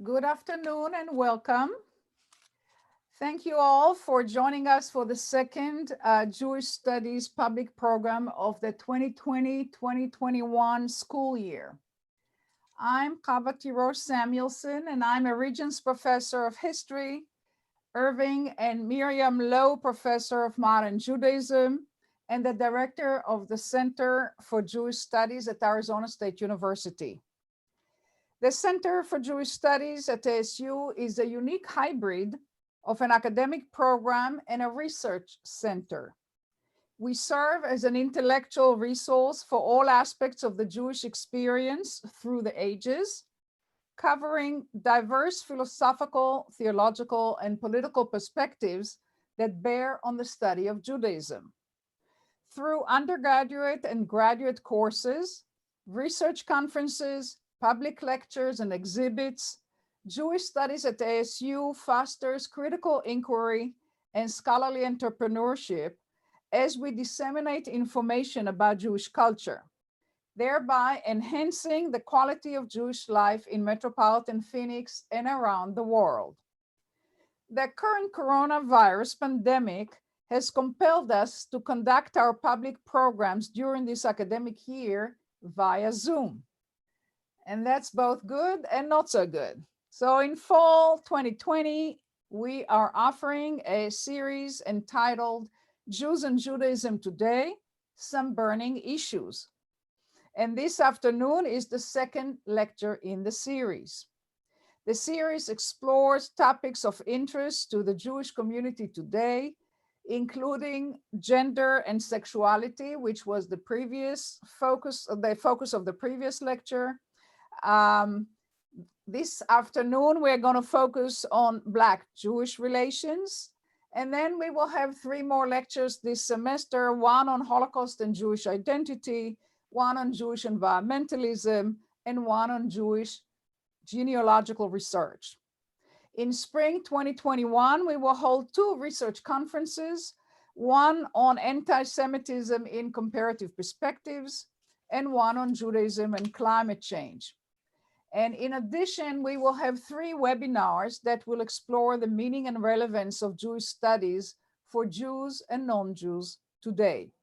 Good afternoon and welcome. Thank you all for joining us for the second Jewish Studies public program of the 2020-2021 school year. I'm Chava Tirosh Samuelson, and I'm a Regents Professor of History, Irving and Miriam Lowe Professor of Modern Judaism, and the Director of the Center for Jewish Studies at Arizona State University. The Center for Jewish Studies at ASU is a unique hybrid of an academic program and a research center. We serve as an intellectual resource for all aspects of the Jewish experience through the ages, covering diverse philosophical, theological, and political perspectives that bear on the study of Judaism. Through undergraduate and graduate courses, research conferences, public lectures and exhibits, Jewish Studies at ASU fosters critical inquiry and scholarly entrepreneurship as we disseminate information about Jewish culture, thereby enhancing the quality of Jewish life in metropolitan Phoenix and around the world. The current coronavirus pandemic has compelled us to conduct our public programs during this academic year via Zoom. And that's both good and not so good. So in fall 2020, we are offering a series entitled Jews and Judaism Today, Some Burning Issues. And this afternoon is the second lecture in the series. The series explores topics of interest to the Jewish community today, including gender and sexuality, which was the focus of the previous lecture. This afternoon, we're going to focus on Black-Jewish relations. And then we will have 3 more lectures this semester, one on Holocaust and Jewish identity, one on Jewish environmentalism, and one on Jewish genealogical research. In spring 2021, we will hold 2 research conferences, one on anti-Semitism in comparative perspectives, and one on Judaism and climate change. And in addition, we will have 3 webinars that will explore the meaning and relevance of Jewish studies for Jews and non-Jews today.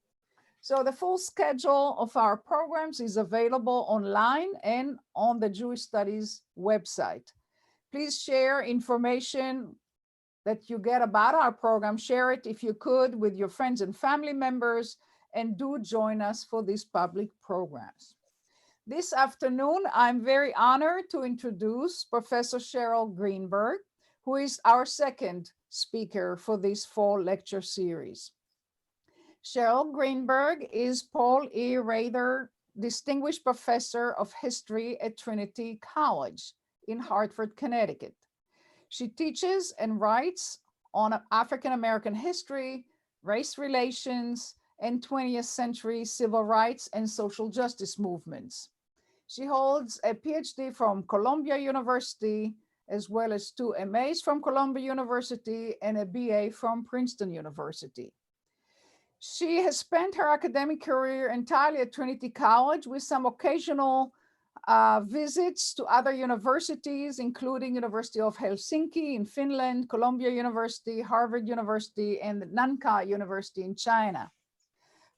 So the full schedule of our programs is available online and on the Jewish Studies website. Please share information that you get about our program. Share it if you could with your friends and family members, and do join us for these public programs. This afternoon, I'm very honored to introduce Professor Cheryl Greenberg, who is our second speaker for this fall lecture series. Cheryl Greenberg is Paul E. Rather Distinguished Professor of History at Trinity College in Hartford, Connecticut. She teaches and writes on African American history, race relations, and 20th century civil rights and social justice movements. She holds a PhD from Columbia University, as well as 2 MAs from Columbia University and a BA from Princeton University. She has spent her academic career entirely at Trinity College, with some occasional visits to other universities, including University of Helsinki in Finland, Columbia University, Harvard University, and Nankai University in China.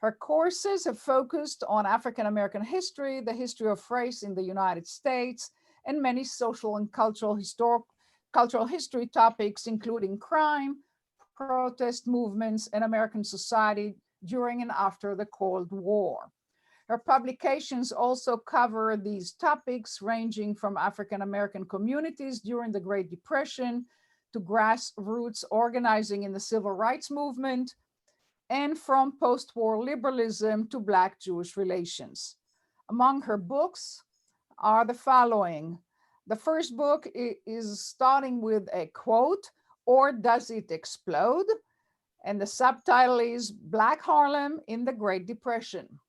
Her courses have focused on African American history, the history of race in the United States, and many social and cultural history topics, including crime, protest movements, and American society during and after the Cold War. Her publications also cover these topics, ranging from African American communities during the Great Depression to grassroots organizing in the civil rights movement, and from post-war liberalism to Black-Jewish relations. Among her books are the following. The first book is starting with a quote, "Or Does It Explode?" And the subtitle is Black Harlem in the Great Depression.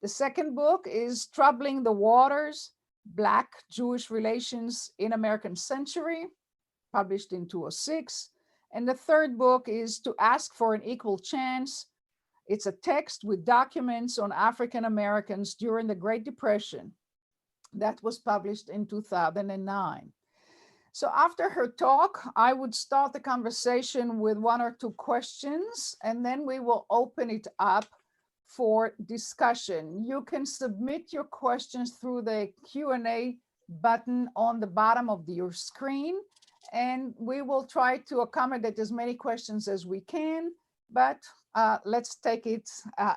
The second book is Troubling the Waters, Black-Jewish Relations in American Century, published in 2006. And the third book is To Ask for an Equal Chance. It's a text with documents on African Americans during the Great Depression. That was published in 2009. So after her talk, I would start the conversation with 1 or 2 questions, and then we will open it up for discussion. You can submit your questions through the Q&A button on the bottom of your screen, and we will try to accommodate as many questions as we can, but let's take it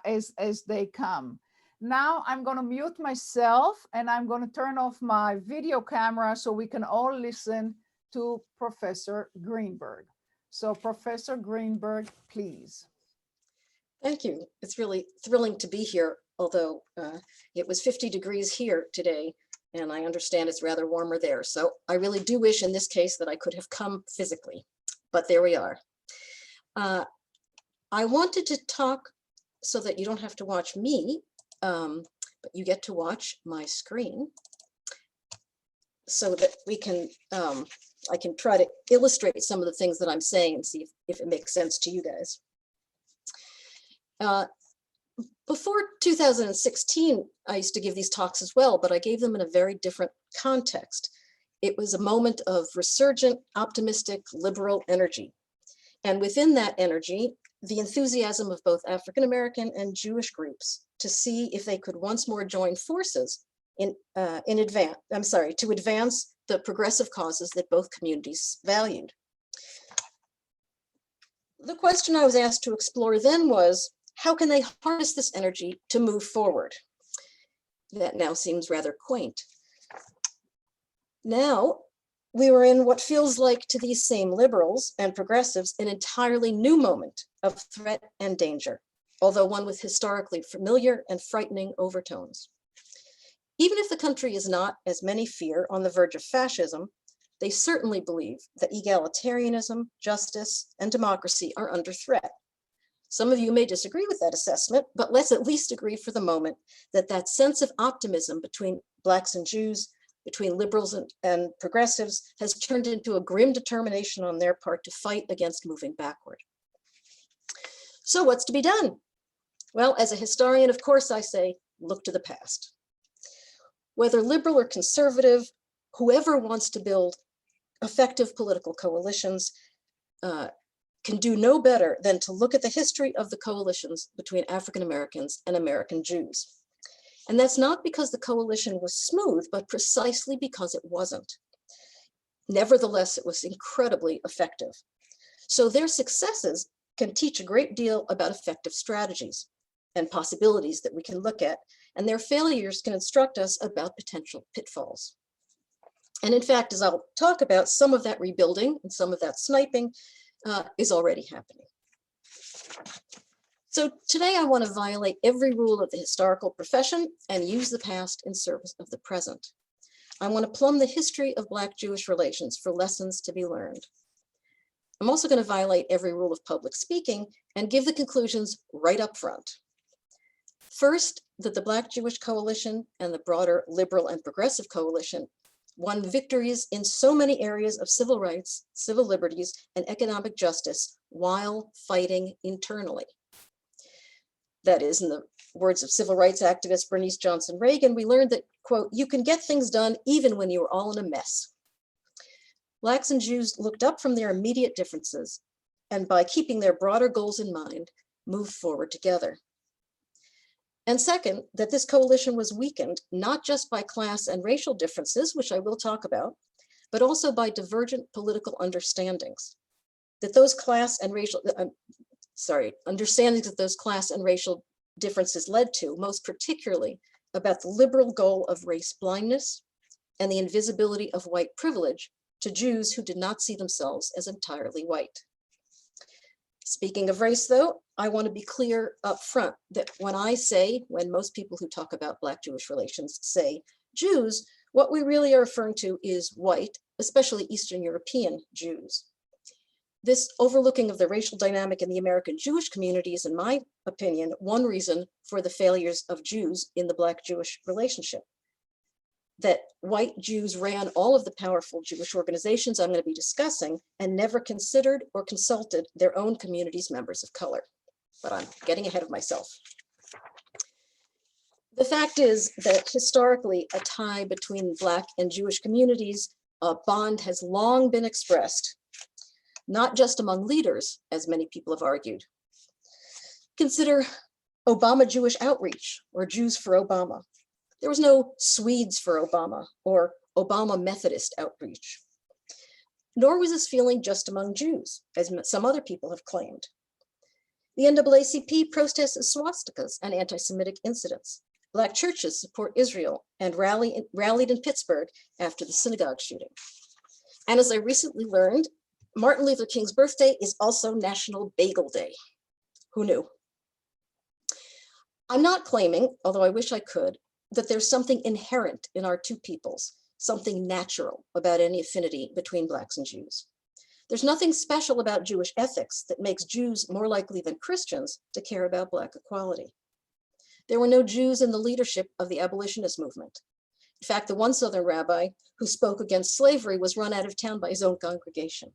as they come. Now I'm going to mute myself and I'm going to turn off my video camera so we can all listen to Professor Greenberg. So Professor Greenberg, please. Thank you. It's really thrilling to be here, although it was 50 degrees here today, and I understand it's rather warmer there. So I really do wish in this case that I could have come physically, but there we are. I wanted to talk so that you don't have to watch me, but you get to watch my screen so that we can, I can try to illustrate some of the things that I'm saying and see if it makes sense to you guys. Before 2016, I used to give these talks as well, but I gave them in a very different context. It was a moment of resurgent, optimistic, liberal energy. And within that energy, the enthusiasm of both African-American and Jewish groups to see if they could once more join forces to advance the progressive causes that both communities valued. The question I was asked to explore then was, how can they harness this energy to move forward? That now seems rather quaint. Now, we were in what feels like to these same liberals and progressives an entirely new moment of threat and danger, although one with historically familiar and frightening overtones. Even if the country is not, as many fear, on the verge of fascism, they certainly believe that egalitarianism, justice, and democracy are under threat. Some of you may disagree with that assessment, but let's at least agree for the moment that that sense of optimism between Blacks and Jews, between liberals and progressives, has turned into a grim determination on their part to fight against moving backward. So what's to be done? Well, as a historian, of course, I say, look to the past. Whether liberal or conservative, whoever wants to build effective political coalitions can do no better than to look at the history of the coalitions between African Americans and American Jews. And that's not because the coalition was smooth, but precisely because it wasn't. Nevertheless, it was incredibly effective. So their successes can teach a great deal about effective strategies and possibilities that we can look at, and their failures can instruct us about potential pitfalls. And in fact, as I'll talk about, some of that rebuilding and some of that sniping is already happening. So today I want to violate every rule of the historical profession and use the past in service of the present. I want to plumb the history of Black-Jewish relations for lessons to be learned. I'm also going to violate every rule of public speaking and give the conclusions right up front. First, that the Black-Jewish coalition and the broader liberal and progressive coalition won victories in so many areas of civil rights, civil liberties, and economic justice while fighting internally. That is, in the words of civil rights activist Bernice Johnson Reagan, we learned that, quote, you can get things done even when you are all in a mess. Blacks and Jews looked up from their immediate differences, and by keeping their broader goals in mind, moved forward together. And second, that this coalition was weakened not just by class and racial differences, which I will talk about, but also by divergent political understandings. That those class and racial, understandings that those class and racial differences led to, most particularly about the liberal goal of race blindness and the invisibility of white privilege to Jews who did not see themselves as entirely white. Speaking of race, though, I want to be clear up front that when most people who talk about Black-Jewish relations say Jews, what we really are referring to is white, especially Eastern European Jews. This overlooking of the racial dynamic in the American Jewish community is, in my opinion, one reason for the failures of Jews in the Black-Jewish relationship. That white Jews ran all of the powerful Jewish organizations I'm going to be discussing and never considered or consulted their own community's members of color. But I'm getting ahead of myself. The fact is that historically, a tie between Black and Jewish communities a bond has long been expressed, not just among leaders, as many people have argued. Consider Obama Jewish outreach, or Jews for Obama. There was no Swedes for Obama or Obama Methodist outreach. Nor was this feeling just among Jews, as some other people have claimed. The NAACP protests swastikas and anti-Semitic incidents. Black churches support Israel and rallied in Pittsburgh after the synagogue shooting. And as I recently learned, Martin Luther King's birthday is also National Bagel Day. Who knew? I'm not claiming, although I wish I could, that there's something inherent in our two peoples, something natural about any affinity between Blacks and Jews. There's nothing special about Jewish ethics that makes Jews more likely than Christians to care about Black equality. There were no Jews in the leadership of the abolitionist movement. In fact, the one Southern rabbi who spoke against slavery was run out of town by his own congregation.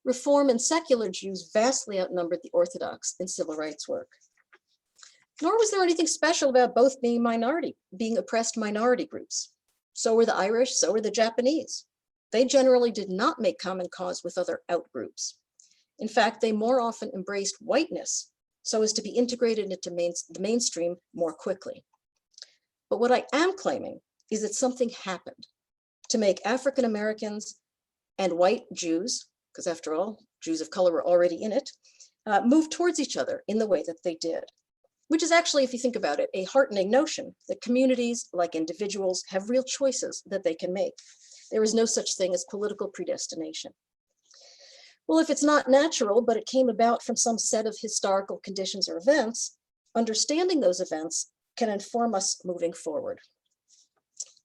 Reform and secular Jews vastly outnumbered the Orthodox in civil rights work. Nor was there anything special about both being oppressed minority groups. So were the Irish, so were the Japanese. They generally did not make common cause with other outgroups. In fact, they more often embraced whiteness so as to be integrated into the mainstream more quickly. But what I am claiming is that something happened to make African Americans and white Jews, because after all, Jews of color were already in it, move towards each other in the way that they did. Which is actually, if you think about it, a heartening notion that communities, like individuals, have real choices that they can make. There is no such thing as political predestination. Well, if it's not natural, but it came about from some set of historical conditions or events, understanding those events can inform us moving forward.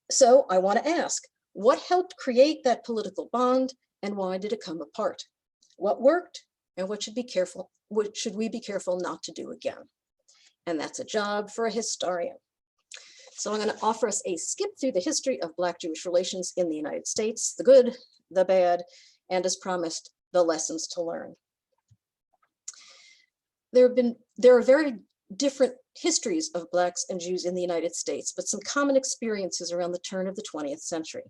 So I want to ask, what helped create that political bond and why did it come apart? What worked and what should we be careful not to do again? And that's a job for a historian. So I'm going to offer us a skip through the history of Black-Jewish relations in the United States, the good, the bad, and as promised, the lessons to learn. There are very different histories of Blacks and Jews in the United States, but some common experiences around the turn of the 20th century.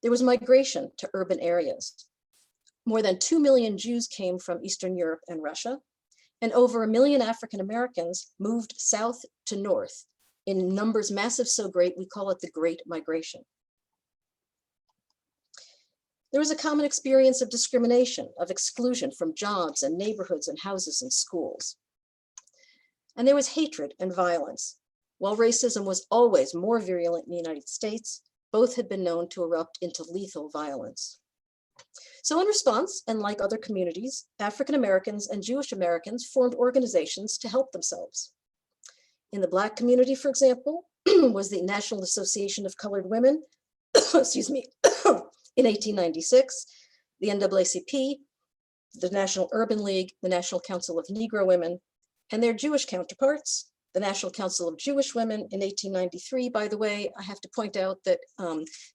There was migration to urban areas. More than 2 million Jews came from Eastern Europe and Russia, and over 1 million African Americans moved south to north in numbers massive so great we call it the Great Migration. There was a common experience of discrimination, of exclusion from jobs and neighborhoods and houses and schools. And there was hatred and violence. While racism was always more virulent in the United States, both had been known to erupt into lethal violence. So in response, and like other communities, African Americans and Jewish Americans formed organizations to help themselves. In the Black community, for example, was the National Association of Colored Women, excuse me, in 1896, the NAACP, the National Urban League, the National Council of Negro Women, and their Jewish counterparts, the National Council of Jewish Women in 1893. By the way, I have to point out that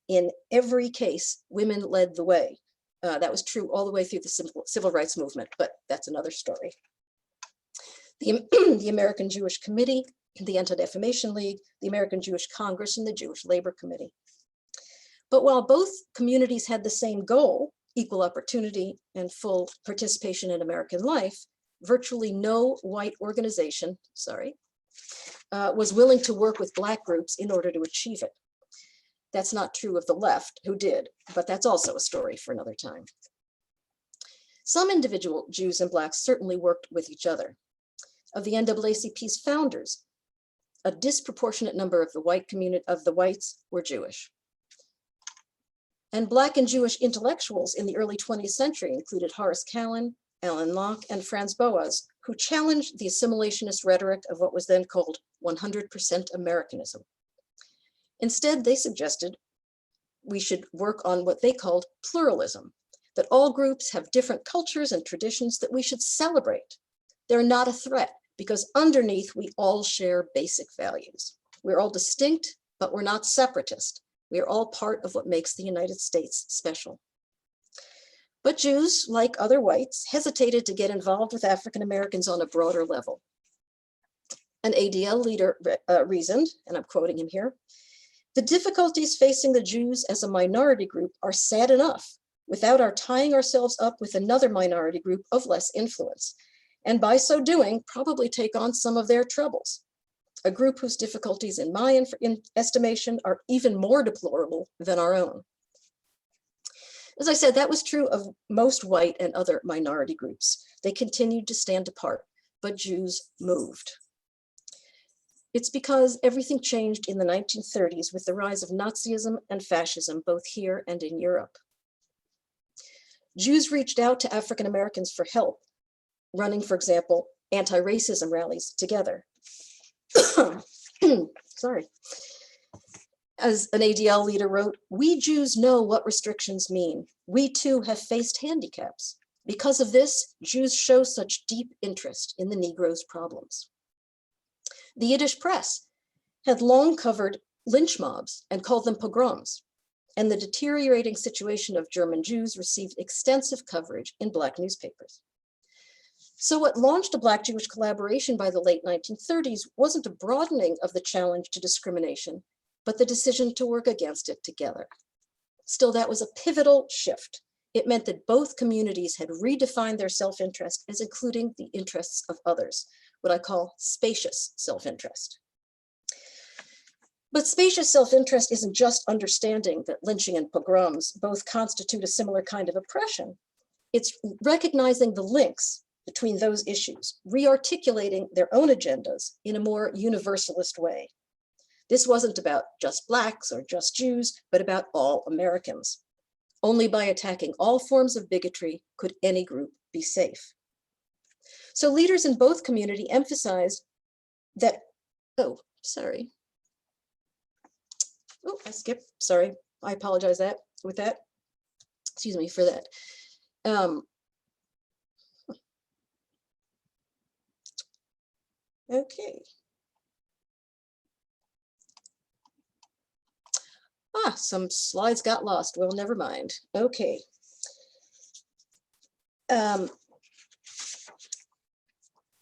in every case, women led the way. That was true all the way through the civil rights movement, but that's another story. The American Jewish Committee, the Anti-Defamation League, the American Jewish Congress, and the Jewish Labor Committee. But while both communities had the same goal, equal opportunity and full participation in American life, virtually no white organization, was willing to work with Black groups in order to achieve it. That's not true of the left, who did, but that's also a story for another time. Some individual Jews and Blacks certainly worked with each other. Of the NAACP's founders, a disproportionate number of the whites were Jewish. And Black and Jewish intellectuals in the early 20th century included Horace Kallen, Alain Locke, and Franz Boas, who challenged the assimilationist rhetoric of what was then called 100% Americanism. Instead, they suggested we should work on what they called pluralism, that all groups have different cultures and traditions that we should celebrate. They're not a threat because underneath we all share basic values. We're all distinct, but we're not separatist. We are all part of what makes the United States special. But Jews, like other whites, hesitated to get involved with African Americans on a broader level. An ADL leader reasoned, and I'm quoting him here, The difficulties facing the Jews as a minority group are sad enough without our tying ourselves up with another minority group of less influence, and by so doing, probably take on some of their troubles. A group whose difficulties, in my estimation, are even more deplorable than our own. As I said, that was true of most white and other minority groups. They continued to stand apart, but Jews moved. It's because everything changed in the 1930s with the rise of Nazism and fascism, both here and in Europe. Jews reached out to African Americans for help, running, for example, anti-racism rallies together. Sorry. As an ADL leader wrote, "We Jews know what restrictions mean. We too have faced handicaps. Because of this, Jews show such deep interest in the Negro's problems." The Yiddish press had long covered lynch mobs and called them pogroms, and the deteriorating situation of German Jews received extensive coverage in Black newspapers. So what launched a Black-Jewish collaboration by the late 1930s wasn't a broadening of the challenge to discrimination, but the decision to work against it together. Still, that was a pivotal shift. It meant that both communities had redefined their self-interest as including the interests of others, what I call spacious self-interest. But spacious self-interest isn't just understanding that lynching and pogroms both constitute a similar kind of oppression. It's recognizing the links between those issues, re-articulating their own agendas in a more universalist way. This wasn't about just Blacks or just Jews, but about all Americans. Only by attacking all forms of bigotry could any group be safe. So leaders in both communities emphasized that, I skipped, sorry. I apologize with that. Excuse me for that. Okay. Some slides got lost. Well, never mind. Okay.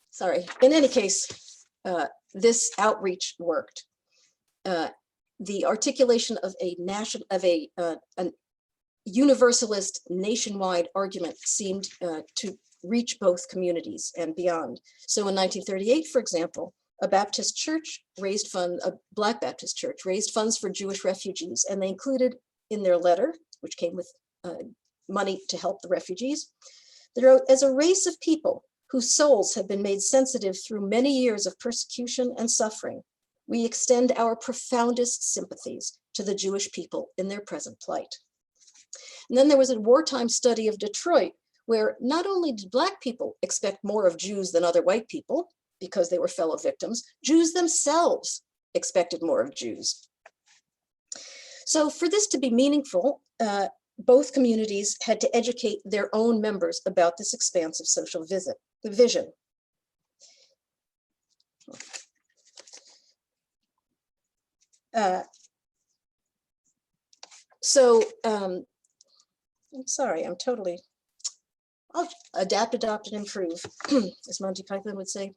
Sorry. In any case, this outreach worked. The articulation of a universalist nationwide argument seemed to reach both communities and beyond. So in 1938, for example, a Baptist church raised funds, a Black Baptist church raised funds for Jewish refugees, and they included in their letter, which came with money to help the refugees, they wrote, "As a race of people whose souls have been made sensitive through many years of persecution and suffering, we extend our profoundest sympathies to the Jewish people in their present plight." And then there was a wartime study of Detroit, where not only did Black people expect more of Jews than other white people, because they were fellow victims, Jews themselves expected more of Jews. So for this to be meaningful, both communities had to educate their own members about this expansive social vision. I'm sorry, I'll adapt, adopt, and improve, as Monty Python would say.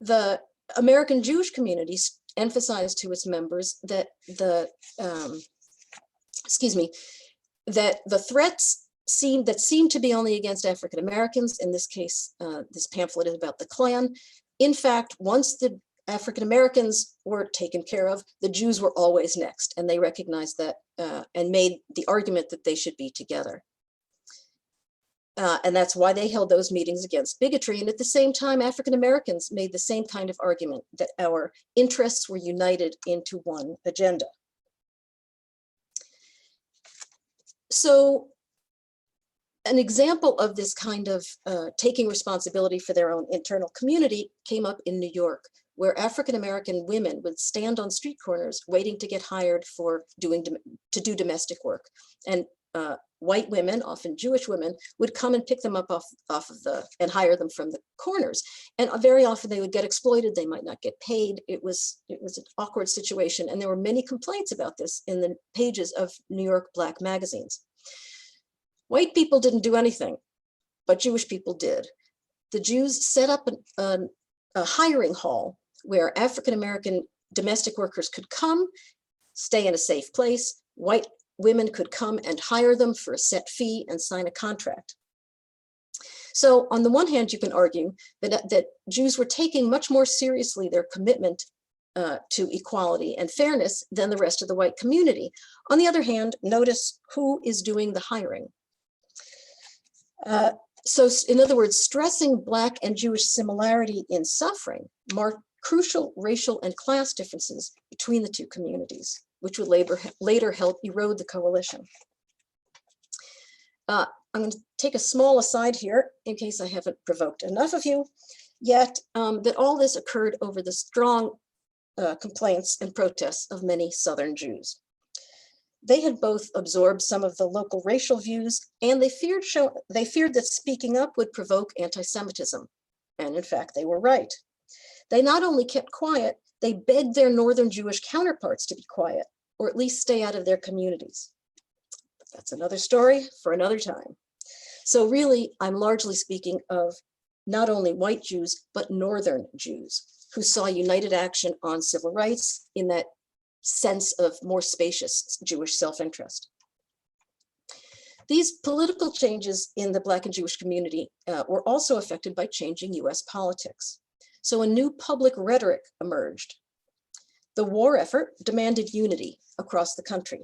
The American Jewish communities emphasized to its members that the threats seemed to be only against African Americans. In this case, this pamphlet is about the Klan. In fact, once the African Americans were taken care of, the Jews were always next, and they recognized that and made the argument that they should be together. And that's why they held those meetings against bigotry. And at the same time, African Americans made the same kind of argument, that our interests were united into one agenda. So an example of this kind of taking responsibility for their own internal community came up in New York, where African American women would stand on street corners waiting to get hired to do domestic work. And white women, often Jewish women, would come and pick them up and hire them from the corners. And very often they would get exploited. They might not get paid. It was an awkward situation. And there were many complaints about this in the pages of New York Black magazines. White people didn't do anything, but Jewish people did. The Jews set up a hiring hall where African American domestic workers could come, stay in a safe place. White women could come and hire them for a set fee and sign a contract. So on the one hand, you can argue that Jews were taking much more seriously their commitment to equality and fairness than the rest of the white community. On the other hand, notice who is doing the hiring. So in other words, stressing Black and Jewish similarity in suffering marked crucial racial and class differences between the two communities, which would later help erode the coalition. I'm going to take a small aside here in case I haven't provoked enough of you yet, that all this occurred over the strong complaints and protests of many Southern Jews. They had both absorbed some of the local racial views, and they feared that speaking up would provoke anti-Semitism. And in fact, they were right. They not only kept quiet, they begged their Northern Jewish counterparts to be quiet, or at least stay out of their communities. But that's another story for another time. So really, I'm largely speaking of not only white Jews, but Northern Jews who saw united action on civil rights in that sense of more spacious Jewish self-interest. These political changes in the Black and Jewish community were also affected by changing US politics. So a new public rhetoric emerged. The war effort demanded unity across the country.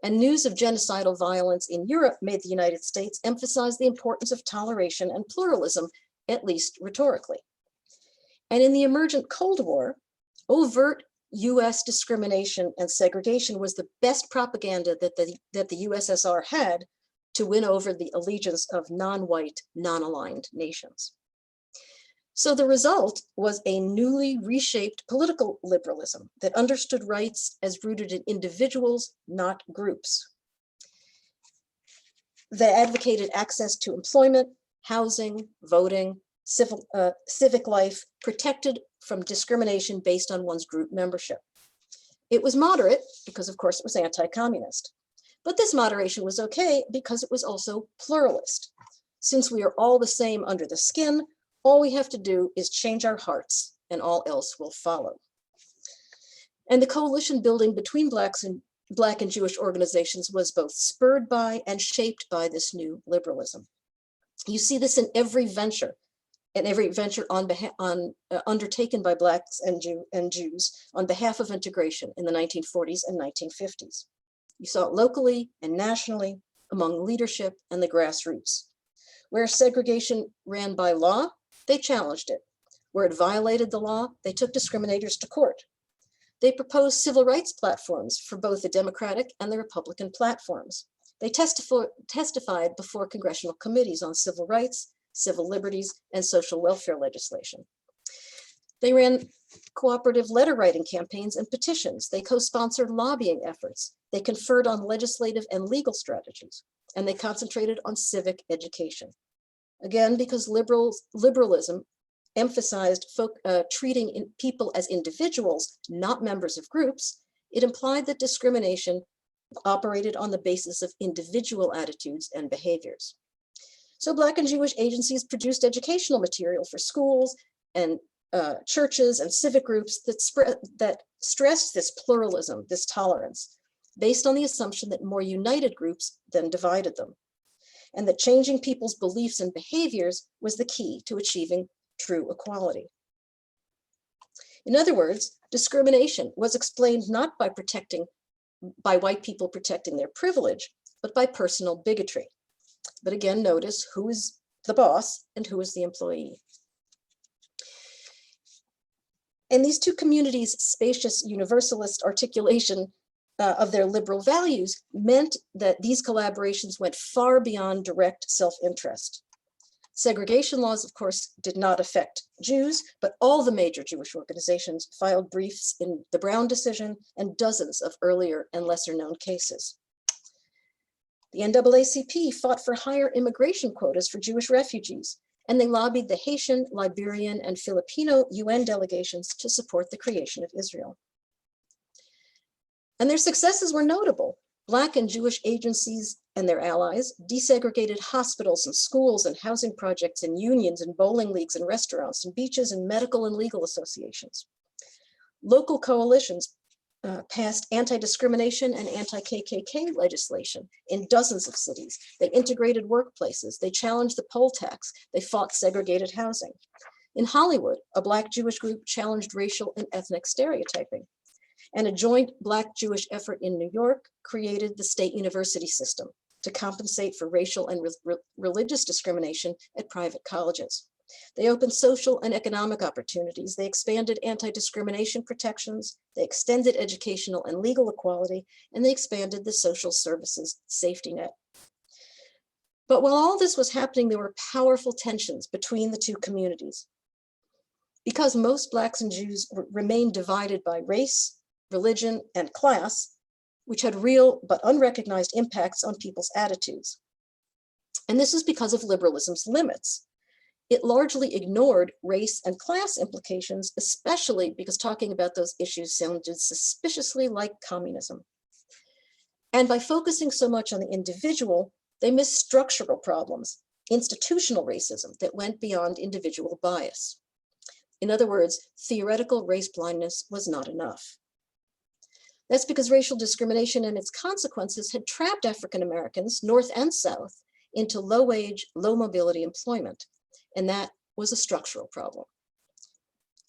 And news of genocidal violence in Europe made the United States emphasize the importance of toleration and pluralism, at least rhetorically. And in the emergent Cold War, overt US discrimination and segregation was the best propaganda that the USSR had to win over the allegiance of non-white, non-aligned nations. So the result was a newly reshaped political liberalism that understood rights as rooted in individuals, not groups. They advocated access to employment, housing, voting, civic life, protected from discrimination based on one's group membership. It was moderate because, of course, it was anti-communist. But this moderation was okay because it was also pluralist. Since we are all the same under the skin, all we have to do is change our hearts and all else will follow. And the coalition building between Black and Jewish organizations was both spurred by and shaped by this new liberalism. You see this in every venture, undertaken by Blacks and Jews on behalf of integration in the 1940s and 1950s. You saw it locally and nationally among leadership and the grassroots. Where segregation ran by law, they challenged it. Where it violated the law, they took discriminators to court. They proposed civil rights platforms for both the Democratic and the Republican platforms. They testified before congressional committees on civil rights, civil liberties, and social welfare legislation. They ran cooperative letter writing campaigns and petitions. They co-sponsored lobbying efforts. They conferred on legislative and legal strategies, and they concentrated on civic education. Again, because liberalism emphasized treating people as individuals, not members of groups, it implied that discrimination operated on the basis of individual attitudes and behaviors. So Black and Jewish agencies produced educational material for schools and churches and civic groups that stressed this pluralism, this tolerance, based on the assumption that more united groups then divided them, and that changing people's beliefs and behaviors was the key to achieving true equality. In other words, discrimination was explained not by white people protecting their privilege, but by personal bigotry. But again, notice who is the boss and who is the employee. And these two communities' spacious universalist articulation of their liberal values meant that these collaborations went far beyond direct self-interest. Segregation laws, of course, did not affect Jews, but all the major Jewish organizations filed briefs in the Brown decision and dozens of earlier and lesser known cases. The NAACP fought for higher immigration quotas for Jewish refugees, and they lobbied the Haitian, Liberian, and Filipino UN delegations to support the creation of Israel. And their successes were notable. Black and Jewish agencies and their allies desegregated hospitals and schools and housing projects and unions and bowling leagues and restaurants and beaches and medical and legal associations. Local coalitions passed anti-discrimination and anti-KKK legislation in dozens of cities. They integrated workplaces. They challenged the poll tax. They fought segregated housing. In Hollywood, a Black Jewish group challenged racial and ethnic stereotyping. And a joint Black Jewish effort in New York created the state university system to compensate for racial and religious discrimination at private colleges. They opened social and economic opportunities. They expanded anti-discrimination protections. They extended educational and legal equality, and they expanded the social services safety net. But while all this was happening, there were powerful tensions between the two communities. Because most Blacks and Jews remained divided by race, religion, and class, which had real but unrecognized impacts on people's attitudes. And this is because of liberalism's limits. It largely ignored race and class implications, especially because talking about those issues sounded suspiciously like communism. And by focusing so much on the individual, they missed structural problems, institutional racism that went beyond individual bias. In other words, theoretical race blindness was not enough. That's because racial discrimination and its consequences had trapped African Americans, North and South, into low-wage, low-mobility employment. And that was a structural problem.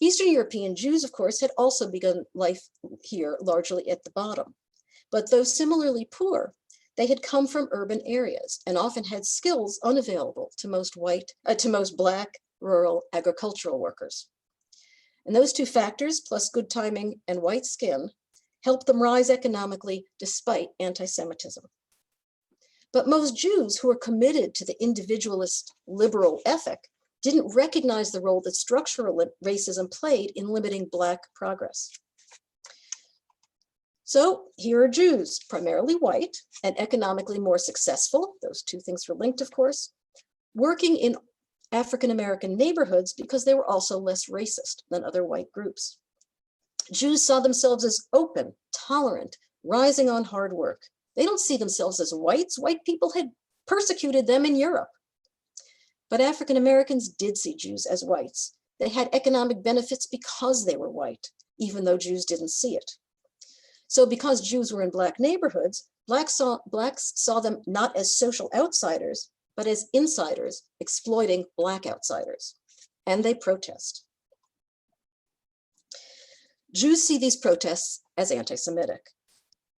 Eastern European Jews, of course, had also begun life here largely at the bottom. But though similarly poor, they had come from urban areas and often had skills unavailable to most Black, rural, agricultural workers. And those two factors, plus good timing and white skin, helped them rise economically despite anti-Semitism. But most Jews who were committed to the individualist liberal ethic didn't recognize the role that structural racism played in limiting Black progress. So here are Jews, primarily white and economically more successful, those two things were linked, of course, working in African-American neighborhoods because they were also less racist than other white groups. Jews saw themselves as open, tolerant, rising on hard work. They don't see themselves as whites. White people had persecuted them in Europe. But African Americans did see Jews as whites. They had economic benefits because they were white, even though Jews didn't see it. So because Jews were in Black neighborhoods, Blacks saw them not as social outsiders, but as insiders exploiting Black outsiders. And they protest. Jews see these protests as anti-Semitic.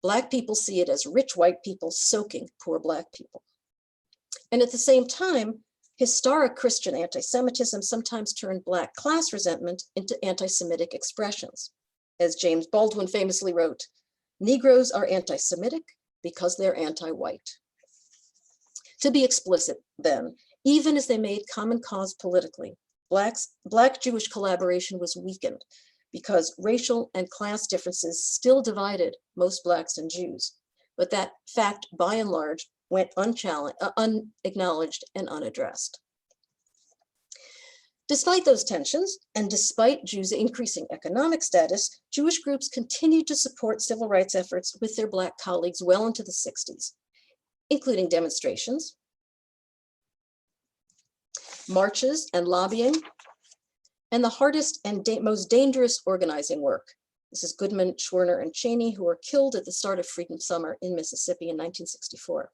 Black people see it as rich white people soaking poor Black people. And at the same time, historic Christian anti-Semitism sometimes turned Black class resentment into anti-Semitic expressions. As James Baldwin famously wrote, Negroes are anti-Semitic because they're anti-white. To be explicit then, even as they made common cause politically, Black-Jewish collaboration was weakened because racial and class differences still divided most Blacks and Jews. But that fact, by and large, went unacknowledged and unaddressed. Despite those tensions, and despite Jews' increasing economic status, Jewish groups continued to support civil rights efforts with their Black colleagues well into the 60s, including demonstrations, marches and lobbying, and the hardest and most dangerous organizing work. This is Goodman, Schwerner, and Cheney, who were killed at the start of Freedom Summer in Mississippi in 1964.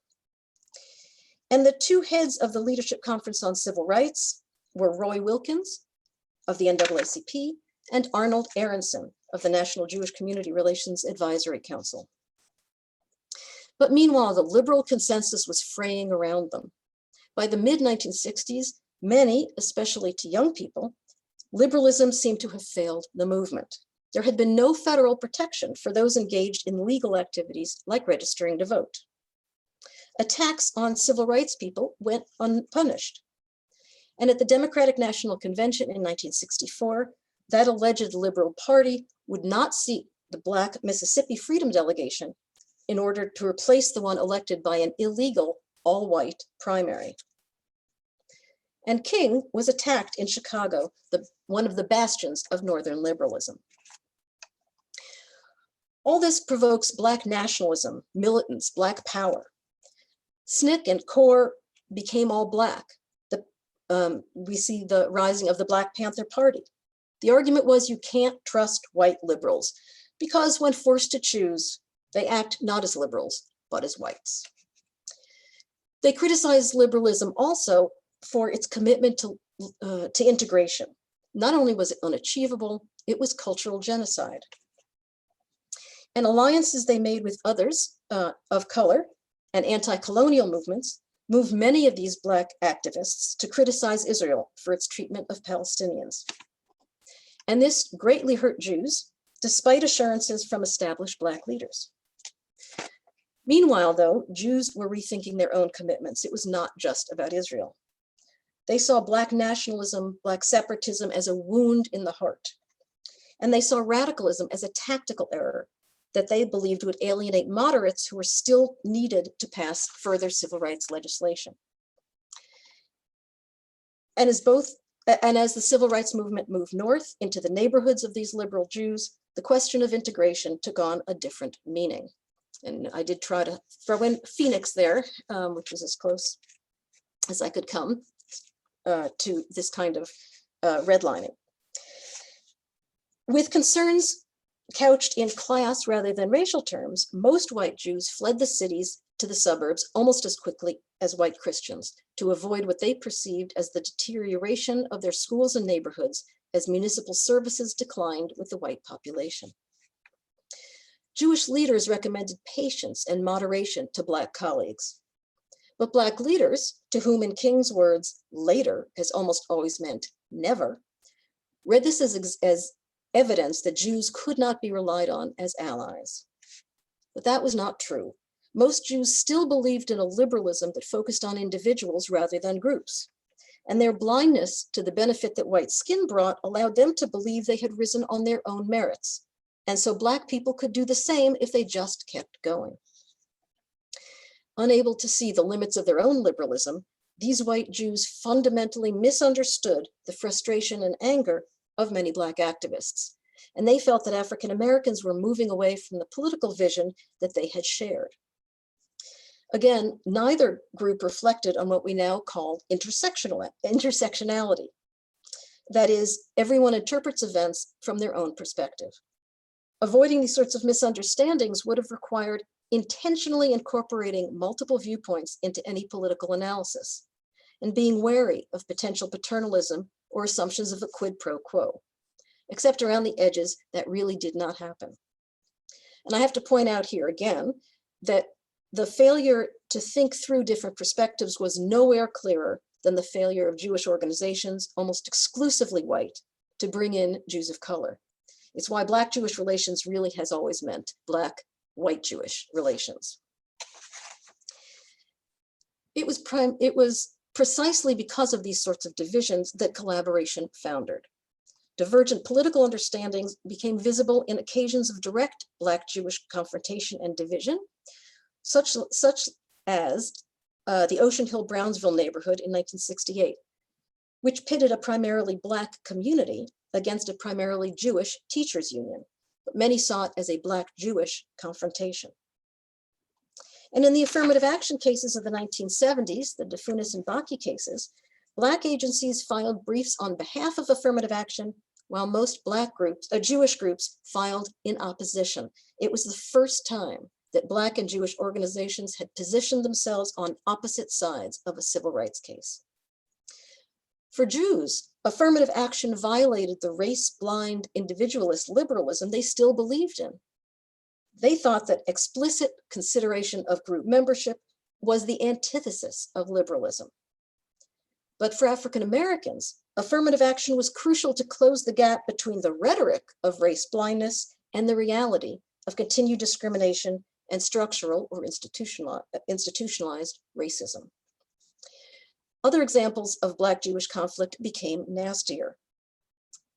And the two heads of the Leadership Conference on Civil Rights were Roy Wilkins of the NAACP and Arnold Aronson of the National Jewish Community Relations Advisory Council. But meanwhile, the liberal consensus was fraying around them. By the mid-1960s, many, especially to young people, liberalism seemed to have failed the movement. There had been no federal protection for those engaged in legal activities like registering to vote. Attacks on civil rights people went unpunished. And at the Democratic National Convention in 1964, that alleged liberal party would not seat the Black Mississippi Freedom Delegation in order to replace the one elected by an illegal all-white primary. And King was attacked in Chicago, one of the bastions of Northern liberalism. All this provokes Black nationalism, militants, Black power. SNCC and CORE became all Black. We see the rising of the Black Panther Party. The argument was you can't trust white liberals because when forced to choose, they act not as liberals, but as whites. They criticized liberalism also for its commitment to integration. Not only was it unachievable, it was cultural genocide. And alliances they made with others of color and anti-colonial movements moved many of these Black activists to criticize Israel for its treatment of Palestinians. And this greatly hurt Jews, despite assurances from established Black leaders. Meanwhile, though, Jews were rethinking their own commitments. It was not just about Israel. They saw Black nationalism, Black separatism as a wound in the heart. And they saw radicalism as a tactical error that they believed would alienate moderates who were still needed to pass further civil rights legislation. And as the civil rights movement moved north into the neighborhoods of these liberal Jews, the question of integration took on a different meaning. And I did try to throw in Phoenix there, which was as close as I could come to this kind of redlining. With concerns couched in class rather than racial terms, most white Jews fled the cities to the suburbs almost as quickly as white Christians to avoid what they perceived as the deterioration of their schools and neighborhoods as municipal services declined with the white population. Jewish leaders recommended patience and moderation to Black colleagues. But Black leaders, to whom in King's words, later has almost always meant never, read this as evidence that Jews could not be relied on as allies. But that was not true. Most Jews still believed in a liberalism that focused on individuals rather than groups. And their blindness to the benefit that white skin brought allowed them to believe they had risen on their own merits. And so Black people could do the same if they just kept going. Unable to see the limits of their own liberalism, these white Jews fundamentally misunderstood the frustration and anger of many Black activists. And they felt that African Americans were moving away from the political vision that they had shared. Again, neither group reflected on what we now call intersectionality. That is, everyone interprets events from their own perspective. Avoiding these sorts of misunderstandings would have required intentionally incorporating multiple viewpoints into any political analysis and being wary of potential paternalism or assumptions of a quid pro quo. Except around the edges, that really did not happen. And I have to point out here again that the failure to think through different perspectives was nowhere clearer than the failure of Jewish organizations, almost exclusively white, to bring in Jews of color. It's why Black-Jewish relations really has always meant Black-white-Jewish relations. It was precisely because of these sorts of divisions that collaboration foundered. Divergent political understandings became visible in occasions of direct Black-Jewish confrontation and division, such as the Ocean Hill-Brownsville neighborhood in 1968, which pitted a primarily Black community against a primarily Jewish teachers union, but many saw it as a Black-Jewish confrontation. And in the affirmative action cases of the 1970s, the DeFunis and Bakke cases, Black agencies filed briefs on behalf of affirmative action, while most Jewish groups filed in opposition. It was the first time that Black and Jewish organizations had positioned themselves on opposite sides of a civil rights case. For Jews, affirmative action violated the race-blind individualist liberalism they still believed in. They thought that explicit consideration of group membership was the antithesis of liberalism. But for African Americans, affirmative action was crucial to close the gap between the rhetoric of race blindness and the reality of continued discrimination and structural or institutionalized racism. Other examples of Black-Jewish conflict became nastier,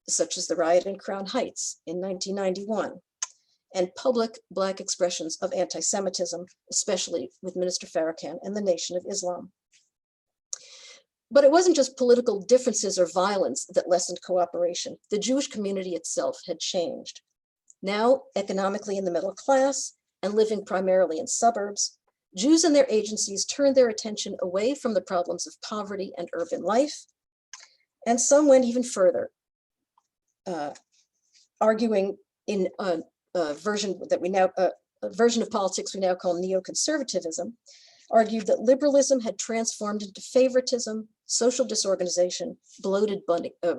such as the riot in Crown Heights in 1991, and public Black expressions of anti-Semitism, especially with Minister Farrakhan and the Nation of Islam. But it wasn't just political differences or violence that lessened cooperation. The Jewish community itself had changed. Now, economically in the middle class and living primarily in suburbs, Jews and their agencies turned their attention away from the problems of poverty and urban life, and some went even further. arguing in a version that we now, a version of politics we now call neoconservatism, argued that liberalism had transformed into favoritism, social disorganization, bloated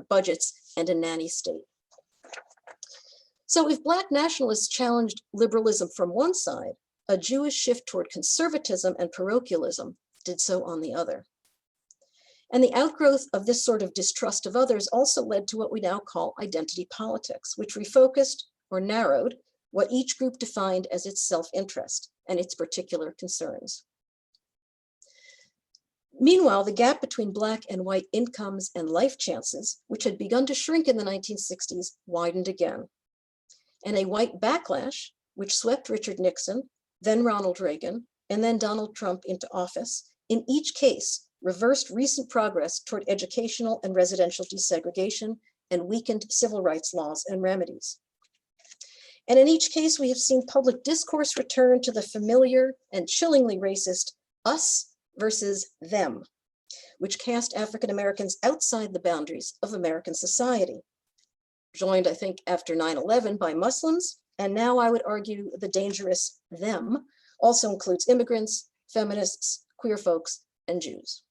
budgets, and a nanny state. So if Black nationalists challenged liberalism from one side, a Jewish shift toward conservatism and parochialism did so on the other. And the outgrowth of this sort of distrust of others also led to what we now call identity politics, which refocused or narrowed what each group defined as its self-interest and its particular concerns. Meanwhile, the gap between Black and white incomes and life chances, which had begun to shrink in the 1960s, widened again. And a white backlash, which swept Richard Nixon, then Ronald Reagan, and then Donald Trump into office, in each case reversed recent progress toward educational and residential desegregation and weakened civil rights laws and remedies. And in each case, we have seen public discourse return to the familiar and chillingly racist us versus them, which cast African Americans outside the boundaries of American society, joined, I think, after 9/11 by Muslims, and now I would argue the dangerous them also includes immigrants, feminists, queer folks, and Jews.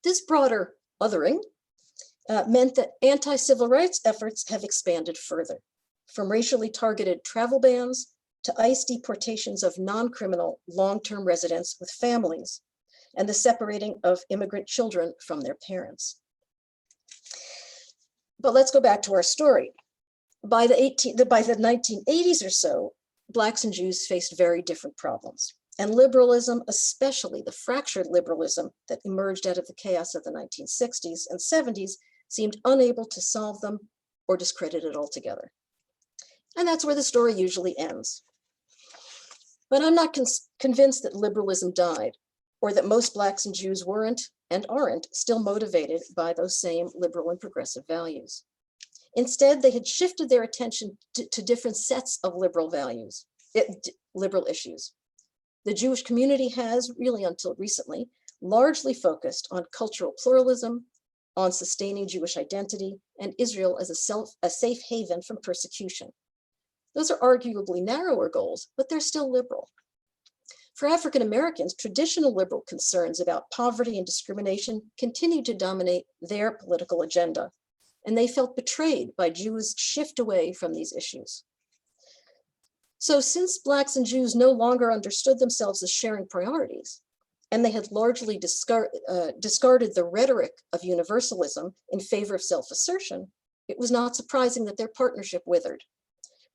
This broader othering meant that anti-civil rights efforts have expanded further, from racially targeted travel bans to ICE deportations of non-criminal long-term residents with families, and the separating of immigrant children from their parents. But let's go back to our story. By the 1980s or so, Blacks and Jews faced very different problems. And liberalism, especially the fractured liberalism that emerged out of the chaos of the 1960s and 70s, seemed unable to solve them or discredit it altogether. And that's where the story usually ends. But I'm not convinced that liberalism died, or that most Blacks and Jews weren't and aren't still motivated by those same liberal and progressive values. Instead, they had shifted their attention to different sets of liberal values, liberal issues. The Jewish community has, really until recently, largely focused on cultural pluralism, on sustaining Jewish identity, and Israel as a safe haven from persecution. Those are arguably narrower goals, but they're still liberal. For African Americans, traditional liberal concerns about poverty and discrimination continued to dominate their political agenda, and they felt betrayed by Jews' shift away from these issues. So since Blacks and Jews no longer understood themselves as sharing priorities, and they had largely discarded the rhetoric of universalism in favor of self-assertion, it was not surprising that their partnership withered.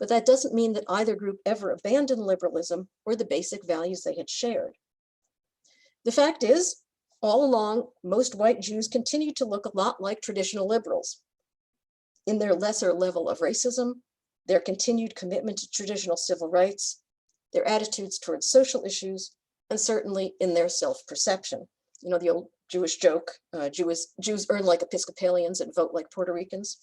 But that doesn't mean that either group ever abandoned liberalism or the basic values they had shared. The fact is, all along, most white Jews continued to look a lot like traditional liberals in their lesser level of racism, their continued commitment to traditional civil rights, their attitudes towards social issues, and certainly in their self-perception. You know, the old Jewish joke, Jews earn like Episcopalians and vote like Puerto Ricans.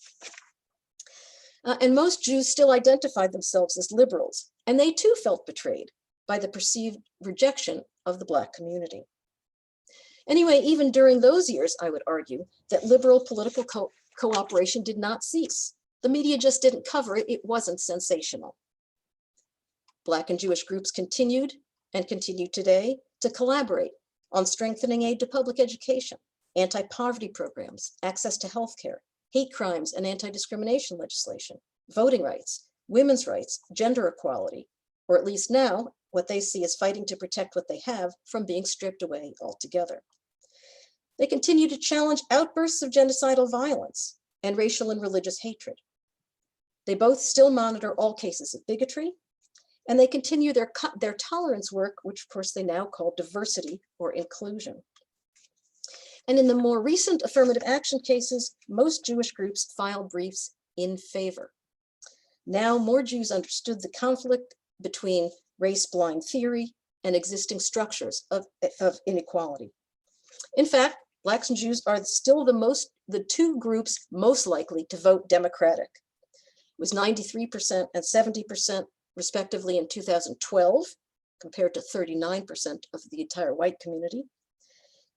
And most Jews still identified themselves as liberals, and they too felt betrayed by the perceived rejection of the Black community. Anyway, even during those years, I would argue that liberal political cooperation did not cease. The media just didn't cover it. It wasn't sensational. Black and Jewish groups continued and continue today to collaborate on strengthening aid to public education, anti-poverty programs, access to healthcare, hate crimes and anti-discrimination legislation, voting rights, women's rights, gender equality, or at least now, what they see as fighting to protect what they have from being stripped away altogether. They continue to challenge outbursts of genocidal violence and racial and religious hatred. They both still monitor all cases of bigotry, and they continue their tolerance work, which of course they now call diversity or inclusion. And in the more recent affirmative action cases, most Jewish groups filed briefs in favor. Now more Jews understood the conflict between race-blind theory and existing structures of inequality. In fact, Blacks and Jews are still the two groups most likely to vote Democratic. It was 93% and 70% respectively in 2012, compared to 39% of the entire white community,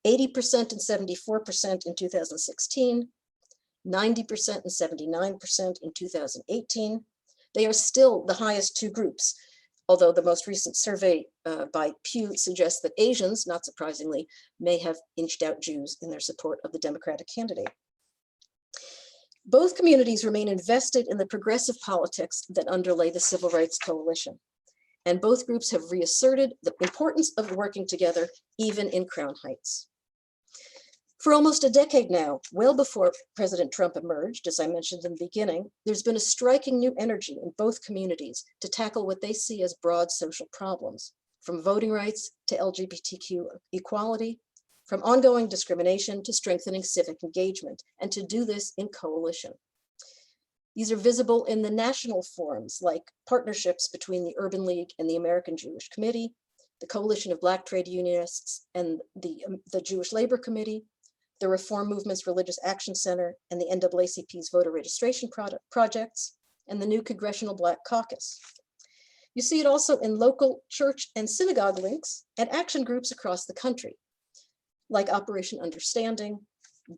80% and 74% in 2016, 90% and 79% in 2018. They are still the highest two groups, although the most recent survey by Pew suggests that Asians, not surprisingly, may have inched out Jews in their support of the Democratic candidate. Both communities remain invested in the progressive politics that underlay the Civil Rights Coalition, and both groups have reasserted the importance of working together, even in Crown Heights. For almost a decade now, well before President Trump emerged, as I mentioned in the beginning, there's been a striking new energy in both communities to tackle what they see as broad social problems, from voting rights to LGBTQ equality, from ongoing discrimination to strengthening civic engagement, and to do this in coalition. These are visible in the national forums like partnerships between the Urban League and the American Jewish Committee, the Coalition of Black Trade Unionists and the Jewish Labor Committee, the Reform Movement's Religious Action Center and the NAACP's voter registration projects, and the new Congressional Black Caucus. You see it also in local church and synagogue links and action groups across the country, like Operation Understanding,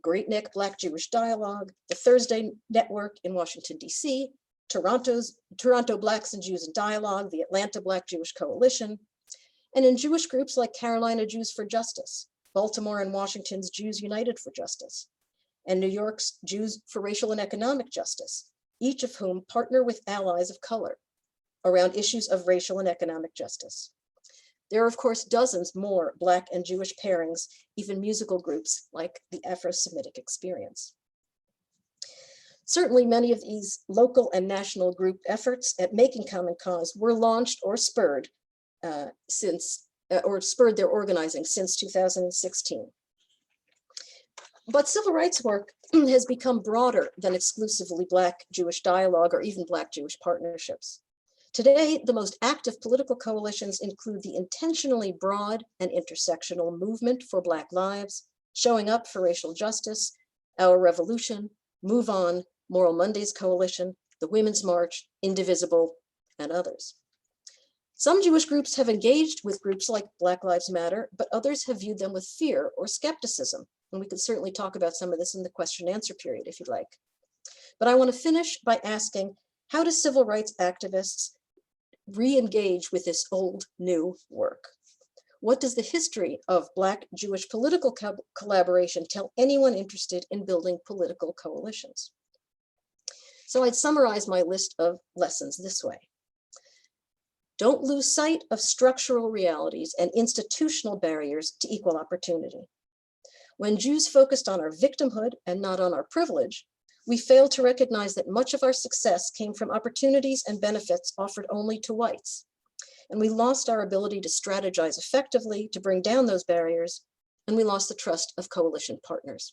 Great Neck Black Jewish Dialogue, the Thursday Network in Washington, D.C., Toronto Blacks and Jews in Dialogue, the Atlanta Black Jewish Coalition, and in Jewish groups like Carolina Jews for Justice, Baltimore and Washington's Jews United for Justice, and New York's Jews for Racial and Economic Justice, each of whom partner with allies of color around issues of racial and economic justice. There are, of course, dozens more Black and Jewish pairings, even musical groups like the Afro-Semitic Experience. Certainly, many of these local and national group efforts at making common cause were launched or spurred their organizing since 2016. But civil rights work has become broader than exclusively Black Jewish dialogue or even Black Jewish partnerships. Today, the most active political coalitions include the intentionally broad and intersectional Movement for Black Lives, Showing Up for Racial Justice, Our Revolution, Move On, Moral Mondays Coalition, the Women's March, Indivisible, and others. Some Jewish groups have engaged with groups like Black Lives Matter, but others have viewed them with fear or skepticism. And we can certainly talk about some of this in the question and answer period if you'd like. But I want to finish by asking, how do civil rights activists re-engage with this old new work? What does the history of Black Jewish political collaboration tell anyone interested in building political coalitions? So I'd summarize my list of lessons this way. Don't lose sight of structural realities and institutional barriers to equal opportunity. When Jews focused on our victimhood and not on our privilege, we failed to recognize that much of our success came from opportunities and benefits offered only to whites. And we lost our ability to strategize effectively to bring down those barriers, and we lost the trust of coalition partners.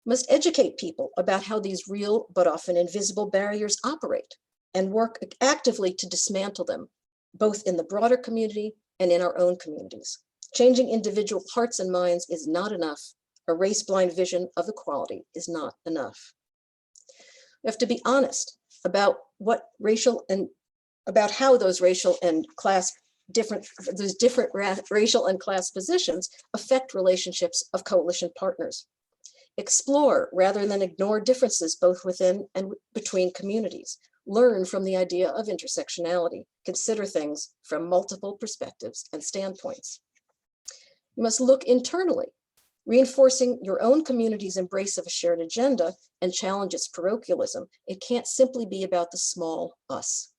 We must educate people about how these real but often invisible barriers operate and work actively to dismantle them, both in the broader community and in our own communities. Changing individual hearts and minds is not enough. A race-blind vision of equality is not enough. We have to be honest about how those racial and class racial and class positions affect relationships of coalition partners. Explore rather than ignore differences both within and between communities. Learn from the idea of intersectionality. Consider things from multiple perspectives and standpoints. You must look internally, reinforcing your own community's embrace of a shared agenda and challenge its parochialism. It can't simply be about the small us.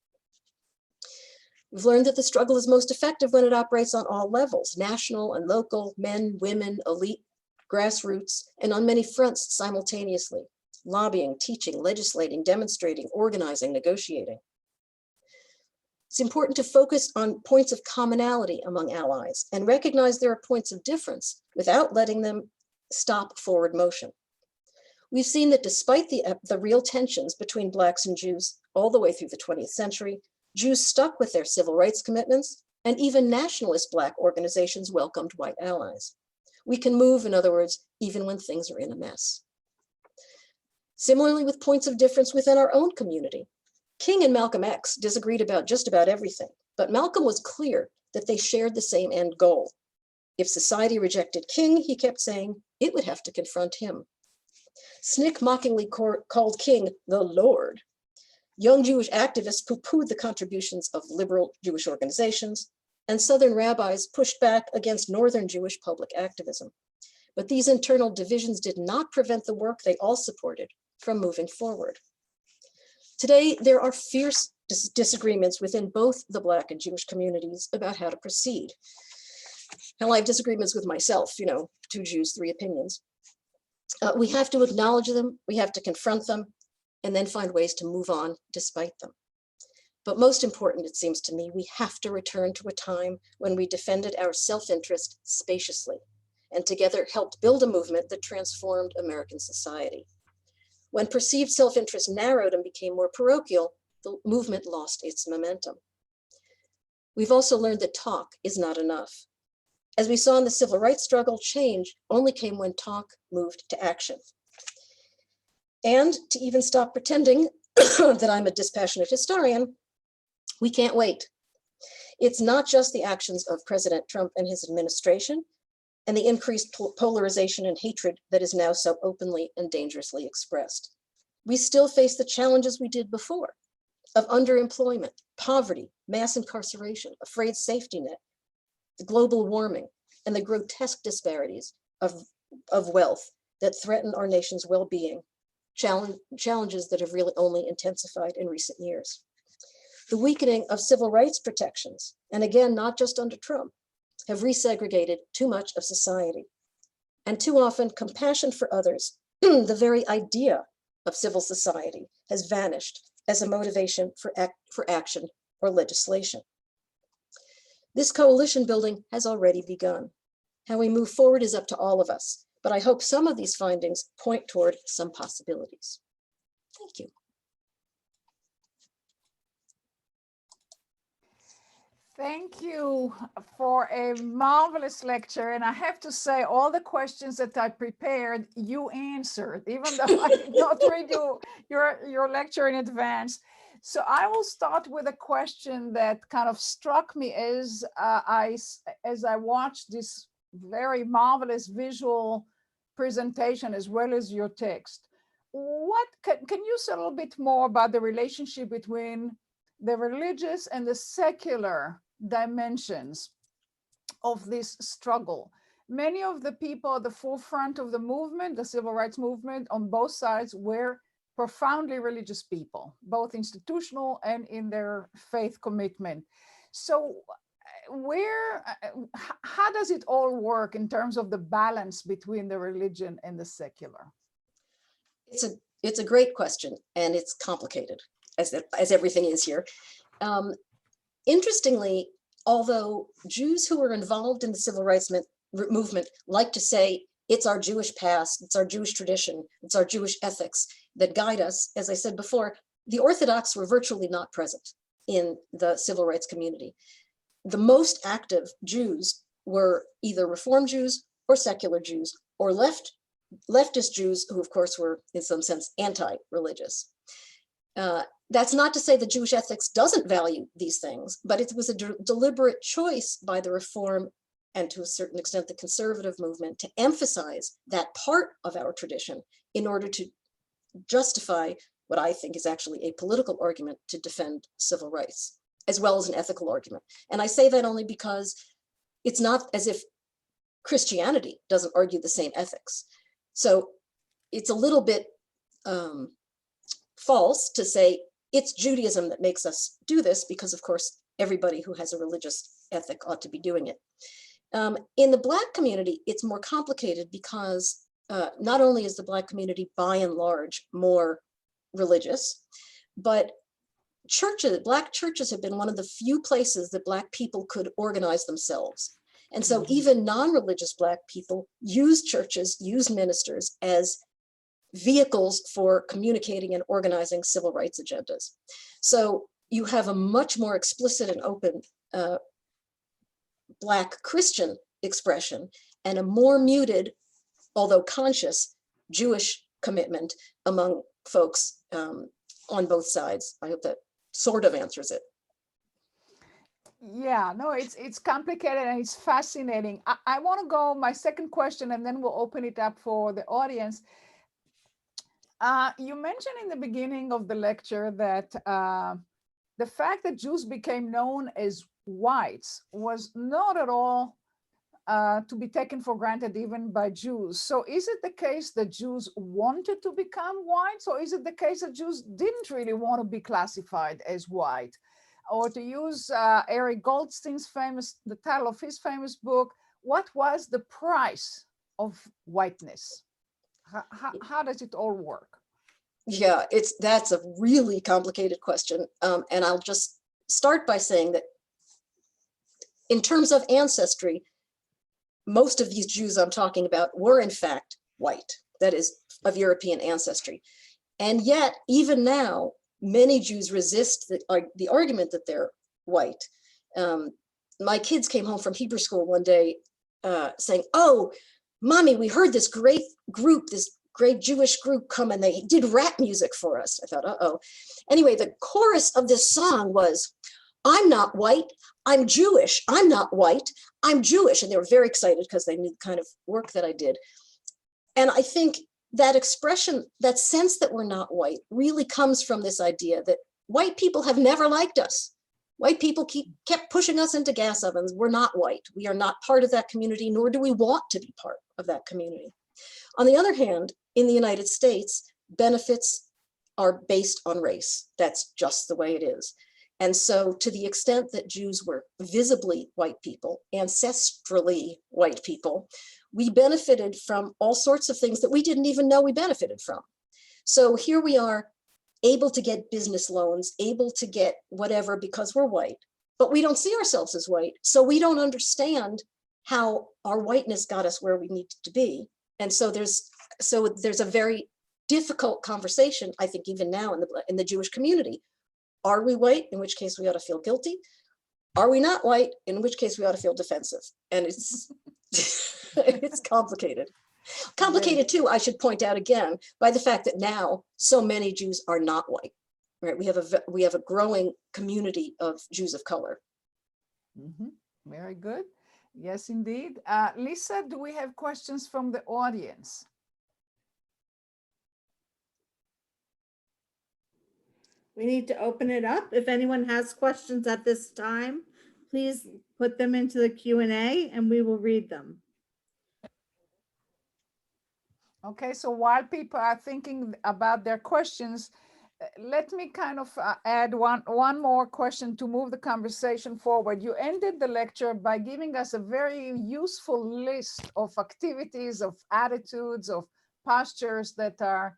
We've learned that the struggle is most effective when it operates on all levels, national and local, men, women, elite, grassroots, and on many fronts simultaneously. Lobbying, teaching, legislating, demonstrating, organizing, negotiating. It's important to focus on points of commonality among allies and recognize there are points of difference without letting them stop forward motion. We've seen that despite the real tensions between Blacks and Jews all the way through the 20th century, Jews stuck with their civil rights commitments, and even nationalist Black organizations welcomed white allies. We can move, in other words, even when things are in a mess. Similarly, with points of difference within our own community. King and Malcolm X disagreed about just about everything, but Malcolm was clear that they shared the same end goal. If society rejected King, he kept saying, it would have to confront him. Snick mockingly called King the Lord. Young Jewish activists poo-pooed the contributions of liberal Jewish organizations, and Southern rabbis pushed back against Northern Jewish public activism. But these internal divisions did not prevent the work they all supported from moving forward. Today, there are fierce disagreements within both the Black and Jewish communities about how to proceed. Hell, I have disagreements with myself, 2 Jews, 3 opinions. We have to acknowledge them, we have to confront them, and then find ways to move on despite them. But most important, it seems to me, we have to return to a time when we defended our self-interest spaciously and together helped build a movement that transformed American society. When perceived self-interest narrowed and became more parochial, the movement lost its momentum. We've also learned that talk is not enough. As we saw in the civil rights struggle, change only came when talk moved to action. And to even stop pretending that I'm a dispassionate historian, we can't wait. It's not just the actions of President Trump and his administration and the increased polarization and hatred that is now so openly and dangerously expressed. We still face the challenges we did before of underemployment, poverty, mass incarceration, a frayed safety net, the global warming, and the grotesque disparities of wealth that threaten our nation's well-being, challenges that have really only intensified in recent years. The weakening of civil rights protections, and again, not just under Trump, have resegregated too much of society. And too often, compassion for others, the very idea of civil society, has vanished as a motivation for action or legislation. This coalition building has already begun. How we move forward is up to all of us, but I hope some of these findings point toward some possibilities. Thank you. Thank you for a marvelous lecture. And I have to say, all the questions that I prepared, you answered, even though I did not read your lecture in advance. So I will start with a question that kind of struck me as I watched this very marvelous visual presentation as well as your text. What can you say a little bit more about the relationship between the religious and the secular dimensions of this struggle? Many of the people at the forefront of the movement, the civil rights movement on both sides, were profoundly religious people, both institutional and in their faith commitment. So how does it all work in terms of the balance between the religion and the secular? It's a great question, and it's complicated, as everything is here. Interestingly, although Jews who were involved in the civil rights movement like to say, it's our Jewish past, it's our Jewish tradition, it's our Jewish ethics that guide us, as I said before, the Orthodox were virtually not present in the civil rights community. The most active Jews were either Reform Jews or secular Jews or leftist Jews, who of course were in some sense anti-religious. That's not to say that Jewish ethics doesn't value these things, but it was a deliberate choice by the Reform and to a certain extent the conservative movement to emphasize that part of our tradition in order to justify what I think is actually a political argument to defend civil rights, as well as an ethical argument. And I say that only because it's not as if Christianity doesn't argue the same ethics. So it's a little bit false to say it's Judaism that makes us do this, because of course, everybody who has a religious ethic ought to be doing it. In the Black community, it's more complicated because not only is the Black community by and large more religious, but Black churches have been one of the few places that Black people could organize themselves. And so even non-religious Black people use churches, use ministers as vehicles for communicating and organizing civil rights agendas. So you have a much more explicit and open Black Christian expression and a more muted, although conscious, Jewish commitment among folks on both sides. I hope that sort of answers it. Yeah, no, it's complicated and it's fascinating. I want to go my second question and then we'll open it up for the audience. You mentioned in the beginning of the lecture that the fact that Jews became known as whites was not at all to be taken for granted even by Jews. So is it the case that Jews wanted to become whites, or is it the case that Jews didn't really want to be classified as white? Or to use Eric Goldstein's the title of his famous book, what was the price of whiteness? How does it all work? Yeah, that's a really complicated question. And I'll just start by saying that in terms of ancestry, most of these Jews I'm talking about were in fact white, that is, of European ancestry. And yet, even now, many Jews resist the argument that they're white. My kids came home from Hebrew school one day saying, "Oh, Mommy, we heard this great group, this great Jewish group come and they did rap music for us." I thought, uh-oh. Anyway, the chorus of this song was, "I'm not white, I'm Jewish. I'm not white, I'm Jewish." And they were very excited because they knew the kind of work that I did. And I think that expression, that sense that we're not white, really comes from this idea that white people have never liked us. White people kept pushing us into gas ovens. We're not white. We are not part of that community, nor do we want to be part of that community. On the other hand, in the United States, benefits are based on race. That's just the way it is. And so to the extent that Jews were visibly white people, ancestrally white people, we benefited from all sorts of things that we didn't even know we benefited from. So here we are, able to get business loans, able to get whatever because we're white, but we don't see ourselves as white. So we don't understand how our whiteness got us where we need to be. And so there's a very difficult conversation, I think, even now in the Jewish community. Are we white? In which case we ought to feel guilty. Are we not white? In which case we ought to feel defensive. And it's it's complicated. Complicated too, I should point out again, by the fact that now so many Jews are not white. Right? We have a growing community of Jews of color. Mm-hmm. Very good. Yes, indeed. Lisa, do we have questions from the audience? We need to open it up. If anyone has questions at this time, please put them into the Q&A and we will read them. Okay, so while people are thinking about their questions, let me kind of add one more question to move the conversation forward. You ended the lecture by giving us a very useful list of activities, of attitudes, of postures that are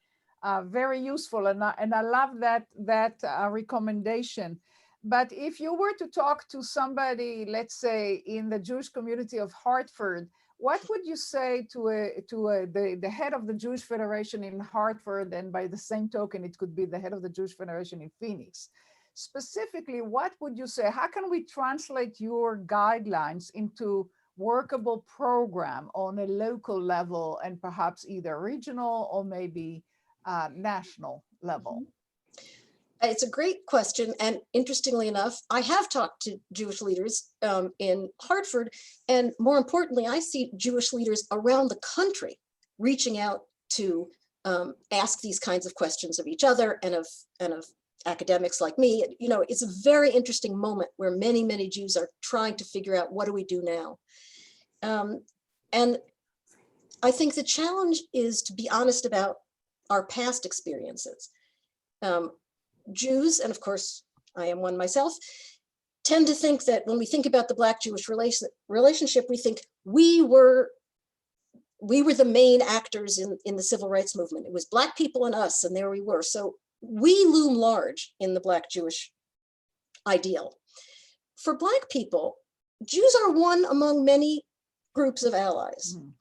very useful, and I love that recommendation. But if you were to talk to somebody, let's say in the Jewish community of Hartford, what would you say to the head of the Jewish Federation in Hartford, and by the same token, it could be the head of the Jewish Federation in Phoenix? Specifically, what would you say? How can we translate your guidelines into workable program on a local level and perhaps either regional or maybe national level? It's a great question. And interestingly enough, I have talked to Jewish leaders in Hartford. And more importantly, I see Jewish leaders around the country reaching out to ask these kinds of questions of each other and of academics like me. You know, it's a very interesting moment where many, many Jews are trying to figure out, what do we do now? And I think the challenge is to be honest about our past experiences. Jews, and of course I am one myself, tend to think that when we think about the Black-Jewish relationship, we think we were the main actors in the civil rights movement. It was Black people and us, and there we were. So we loom large in the Black-Jewish ideal. For Black people, Jews are one among many groups of allies. Mm.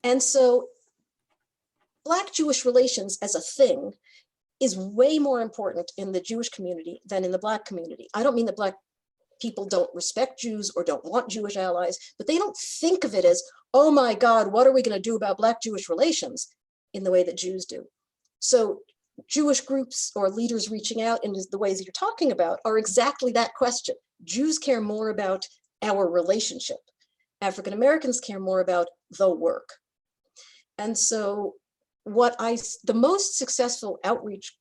And so Black-Jewish relations as a thing is way more important in the Jewish community than in the Black community. I don't mean that Black people don't respect Jews or don't want Jewish allies, but they don't think of it as, oh my God, what are we going to do about Black-Jewish relations, in the way that Jews do. So Jewish groups or leaders reaching out in the ways that you're talking about are exactly that question. Jews care more about our relationship. African Americans care more about the work. And so the most successful outreach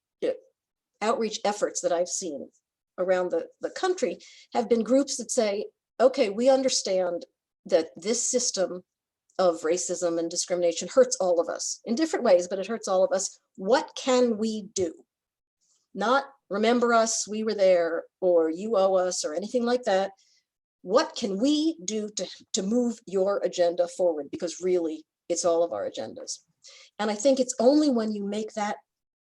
efforts that I've seen around the country have been groups that say, okay, we understand that this system of racism and discrimination hurts all of us in different ways, but it hurts all of us. What can we do? Not remember us, we were there, or you owe us, or anything like that. What can we do to move your agenda forward? Because really, it's all of our agendas. And I think it's only when you make that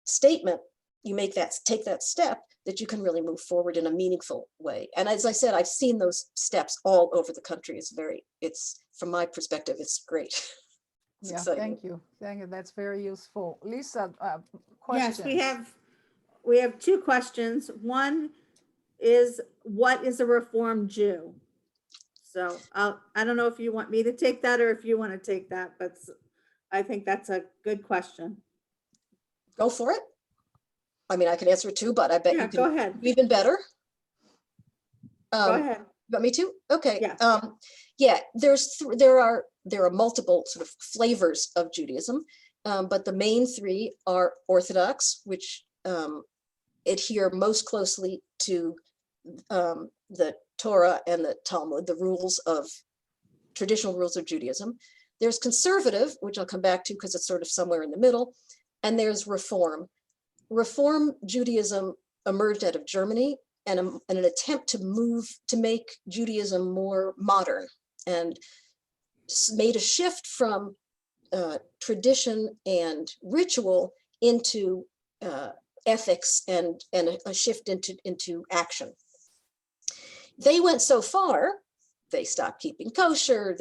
statement, take that step, that you can really move forward in a meaningful way. And as I said, I've seen those steps all over the country. It's from my perspective, it's great. It's Yeah, exciting. thank you. Thank you. That's very useful. Lisa, Yes, questions? we have two questions. One is, what is a Reformed Jew? So I don't know if you want me to take that or if you want to take that, but I think that's a good question. Go for it. I mean, I can answer it too, but I bet Yeah, you can go ahead. do even better. Go ahead. You want me to? Okay. Yeah. Yeah, there are multiple sort of flavors of Judaism, but the main three are Orthodox, which adhere most closely to the Torah and the Talmud, traditional rules of Judaism. There's conservative, which I'll come back to because it's sort of somewhere in the middle, and there's Reform. Reform Judaism emerged out of Germany and an attempt to make Judaism more modern, and made a shift from tradition and ritual into ethics and a shift into action. They went so far, they stopped keeping kosher,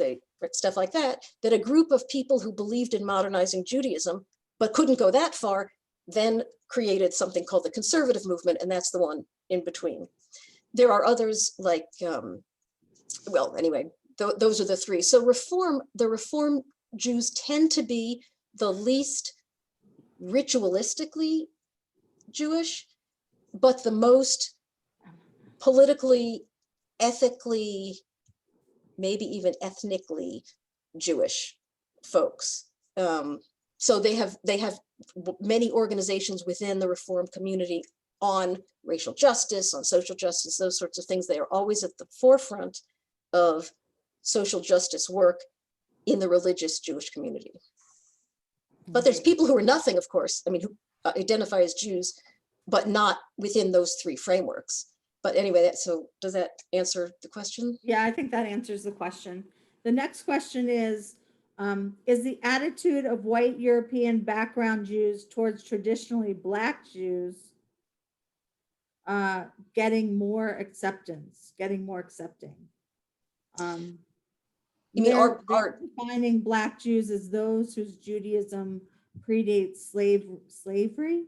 stuff like that a group of people who believed in modernizing Judaism but couldn't go that far, then created something called the conservative movement, and that's the one in between. There are others like, well, anyway, those are the three. So the Reform Jews tend to be the least ritualistically Jewish, but the most politically, ethically, maybe even ethnically Jewish folks. So they have many organizations within the Reform community on racial justice, on social justice, those sorts of things. They are always at the forefront of social justice work in the religious Jewish community. But there's people who are nothing, of course, I mean, who identify as Jews, but not within those three frameworks. But anyway, so does that answer the question? Yeah, I think that answers the question. The next question is the attitude of white European background Jews towards traditionally Black Jews getting more accepting? You mean they're defining Black Jews as those whose Judaism predates slavery?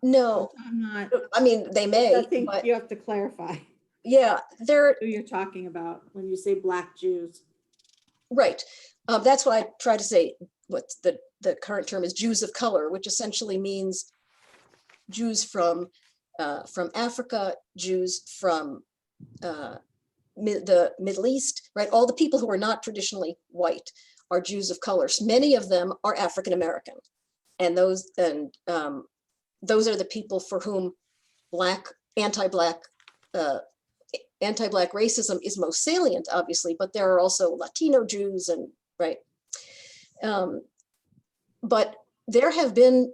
No, I'm not. I mean, they may. I think but you have to clarify yeah, they're who you're talking about when you say Black Jews. right. That's what I try to say. What the current term is Jews of color, which essentially means Jews from Africa, Jews from the Middle East, right? All the people who are not traditionally white are Jews of color. So many of them are African American, and those are the people for whom anti-Black racism is most salient, obviously, but there are also Latino Jews and right. But there have been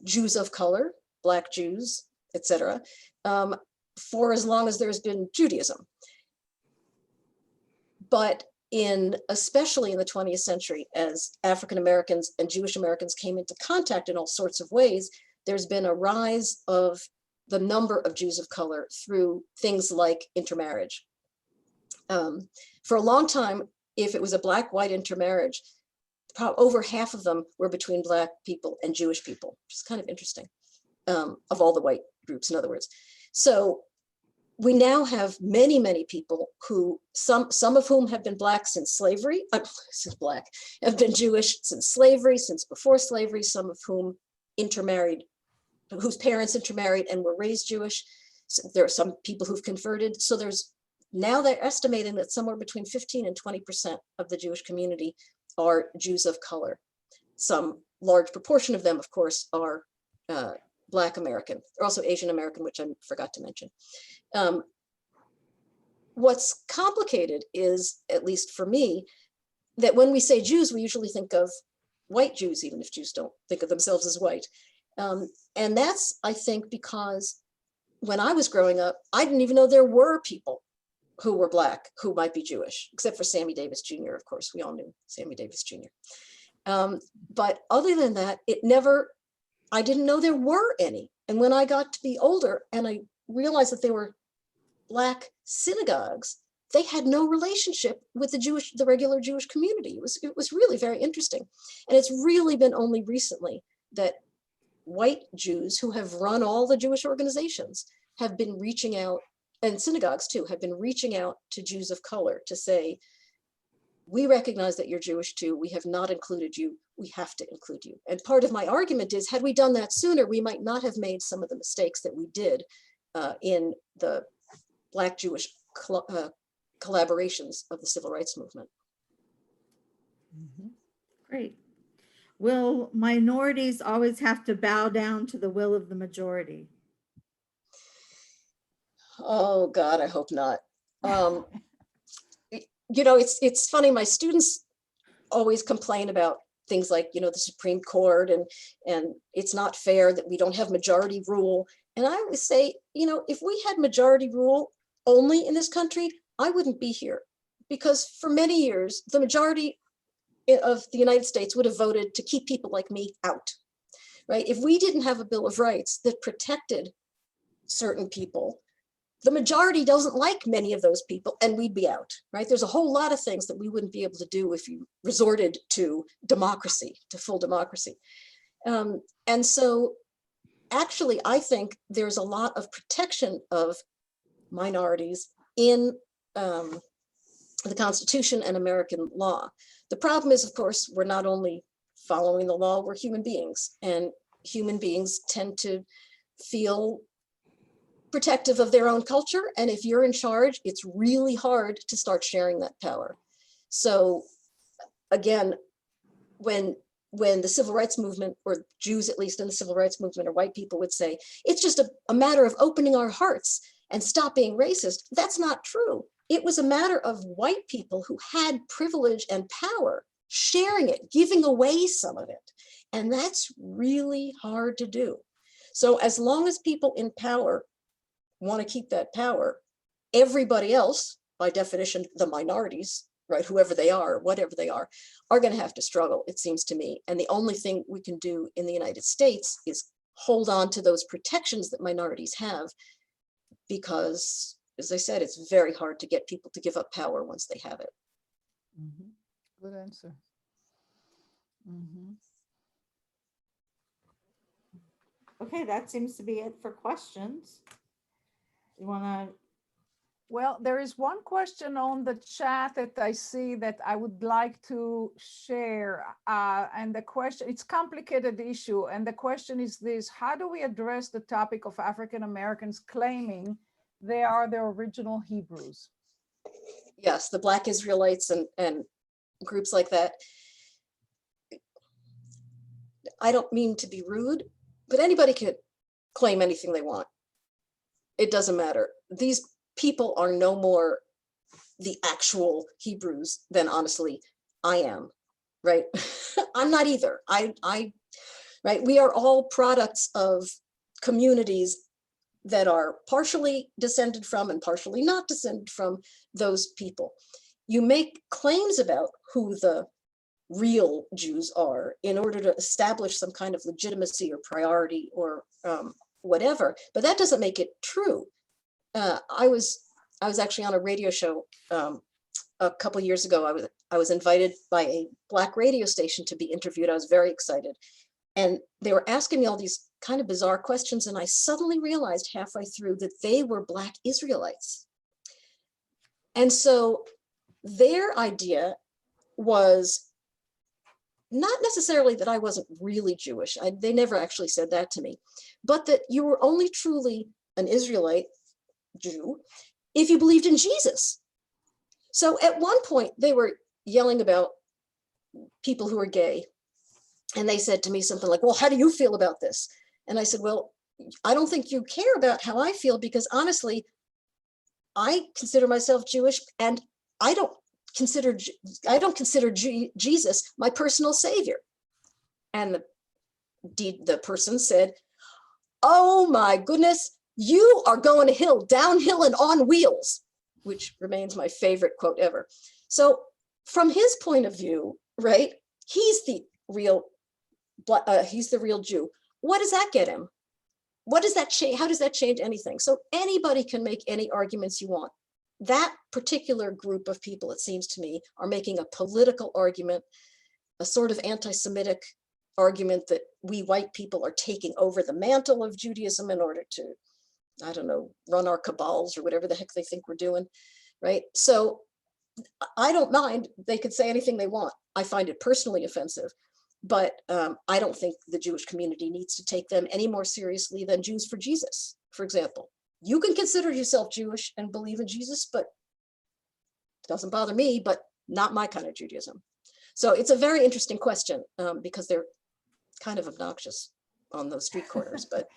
Jews of color, Black Jews, etc., for as long as there's been Judaism. But especially in the 20th century, as African Americans and Jewish Americans came into contact in all sorts of ways, there's been a rise of the number of Jews of color through things like intermarriage. For a long time, if it was a Black-white intermarriage, over half of them were between Black people and Jewish people, which is kind of interesting, of all the white groups, in other words. So we now have many, many people who, some of whom have been Black since slavery, have been Jewish since slavery, since before slavery, some of whom intermarried, whose parents intermarried and were raised Jewish. So there are some people who've converted. So now they're estimating that somewhere between 15 and 20% of the Jewish community are Jews of color. some large proportion of them, of course, are Black American, or also Asian American, which I forgot to mention. What's complicated is, at least for me, that when we say Jews, we usually think of white Jews, even if Jews don't think of themselves as white. And that's, I think, because when I was growing up, I didn't even know there were people who were Black who might be Jewish, except for Sammy Davis Jr., of course. We all knew Sammy Davis Jr. But other than that, I didn't know there were any. And when I got to be older and I realized that there were Black synagogues, they had no relationship with the regular Jewish community. It was really very interesting. And it's really been only recently that white Jews who have run all the Jewish organizations have been reaching out, and synagogues too, have been reaching out to Jews of color to say, we recognize that you're Jewish too. We have not included you. We have to include you. And part of my argument is, had we done that sooner, we might not have made some of the mistakes that we did in the Black Jewish collaborations of the civil rights movement. Great. Will minorities always have to bow down to the will of the majority? Oh God, I hope not. You know, it's funny, my students always complain about things like, you know, the Supreme Court and it's not fair that we don't have majority rule. And I always say, you know, if we had majority rule only in this country, I wouldn't be here, because for many years, the majority of the United States would have voted to keep people like me out, right? If we didn't have a Bill of Rights that protected certain people, the majority doesn't like many of those people and we'd be out, right? There's a whole lot of things that we wouldn't be able to do if you resorted to democracy, to full democracy. And so actually, I think there's a lot of protection of minorities in the Constitution and American law. The problem is, of course, we're not only following the law, we're human beings, and human beings tend to feel protective of their own culture. And if you're in charge, it's really hard to start sharing that power. So again, when the civil rights movement, or Jews at least in the civil rights movement, or white people would say, it's just a matter of opening our hearts and stop being racist. That's not true. It was a matter of white people who had privilege and power, sharing it, giving away some of it. And that's really hard to do. So as long as people in power want to keep that power, everybody else, by definition, the minorities, right, whoever they are, whatever they are going to have to struggle, it seems to me. And the only thing we can do in the United States is hold on to those protections that minorities have, because, as I said, it's very hard to get people to give up power once they have it. Good answer. Okay, that seems to be it for questions. You want to? Well, there is one question on the chat that I see that I would like to share. And the question, it's a complicated issue. And the question is this: how do we address the topic of African Americans claiming they are the original Hebrews? Yes, the Black Israelites and groups like that. I don't mean to be rude, but anybody can claim anything they want. It doesn't matter. These people are no more the actual Hebrews than, honestly, I am, right? I'm not either. Right? We are all products of communities that are partially descended from and partially not descended from those people. You make claims about who the real Jews are in order to establish some kind of legitimacy or priority or whatever, but that doesn't make it true. I was actually on a radio show a couple years ago. I was invited by a Black radio station to be interviewed. I was very excited, and they were asking me all these kind of bizarre questions, and I suddenly realized halfway through that they were Black Israelites. And so their idea was not necessarily that I wasn't really Jewish. They never actually said that to me, but that you were only truly an Israelite Jew if you believed in Jesus. So at one point they were yelling about people who are gay, And they said to me something like, well, how do you feel about this? And I said, well, I don't think you care about how I feel, because honestly, I consider myself Jewish, and I don't consider Jesus my personal savior. And the person said, oh my goodness, you are going downhill and on wheels, which remains my favorite quote ever. So from his point of view, right, he's the real Jew. What does that get him? What does that change? How does that change anything? So anybody can make any arguments you want. That particular group of people, it seems to me, are making a political argument, a sort of anti-Semitic argument that we white people are taking over the mantle of Judaism in order to, I don't know, run our cabals or whatever the heck they think we're doing, right? So I don't mind. They could say anything they want. I find it personally offensive, but I don't think the Jewish community needs to take them any more seriously than Jews for Jesus, for example. You can consider yourself Jewish and believe in Jesus, but it doesn't bother me, but not my kind of Judaism. So it's a very interesting question because they're kind of obnoxious on those street corners, but.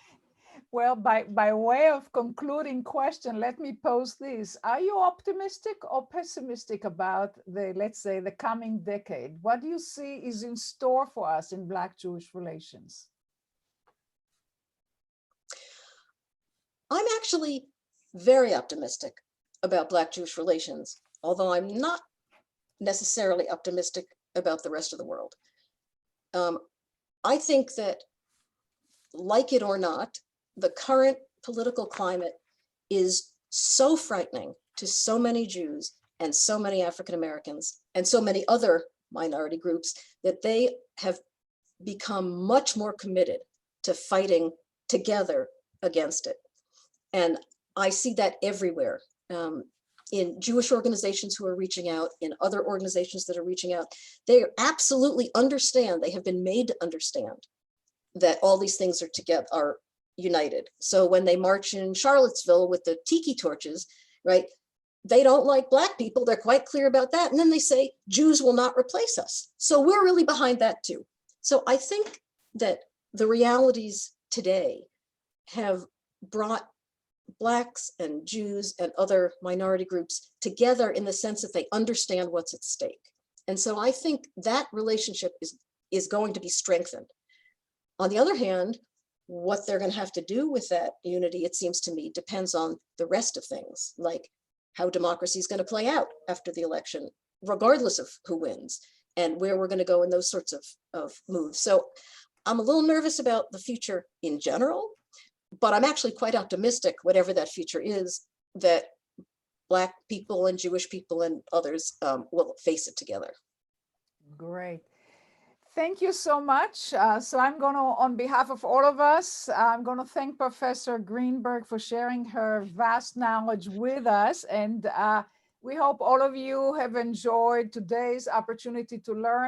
Well, by way of concluding question, let me pose this. Are you optimistic or pessimistic about let's say, the coming decade? What do you see is in store for us in Black-Jewish relations? I'm actually very optimistic about Black-Jewish relations, although I'm not necessarily optimistic about the rest of the world. I think that, like it or not, the current political climate is so frightening to so many Jews and so many African Americans and so many other minority groups that they have become much more committed to fighting together against it. And I see that everywhere, in Jewish organizations who are reaching out, in other organizations that are reaching out. They absolutely understand, they have been made to understand that all these things are united. So when they march in Charlottesville with the tiki torches, right, they don't like Black people. They're quite clear about that. And then they say, Jews will not replace us. So we're really behind that too. So I think that the realities today have brought Blacks and Jews and other minority groups together in the sense that they understand what's at stake. And so I think that relationship is going to be strengthened. On the other hand, what they're going to have to do with that unity, it seems to me, depends on the rest of things, like how democracy is going to play out after the election, regardless of who wins, and where we're going to go in those sorts of moves. So I'm a little nervous about the future in general, but I'm actually quite optimistic, whatever that future is, that Black people and Jewish people and others will face it together. Great. Thank you so much. So I'm going to, on behalf of all of us, I'm going to thank Professor Greenberg for sharing her vast knowledge with us. And we hope all of you have enjoyed today's opportunity to learn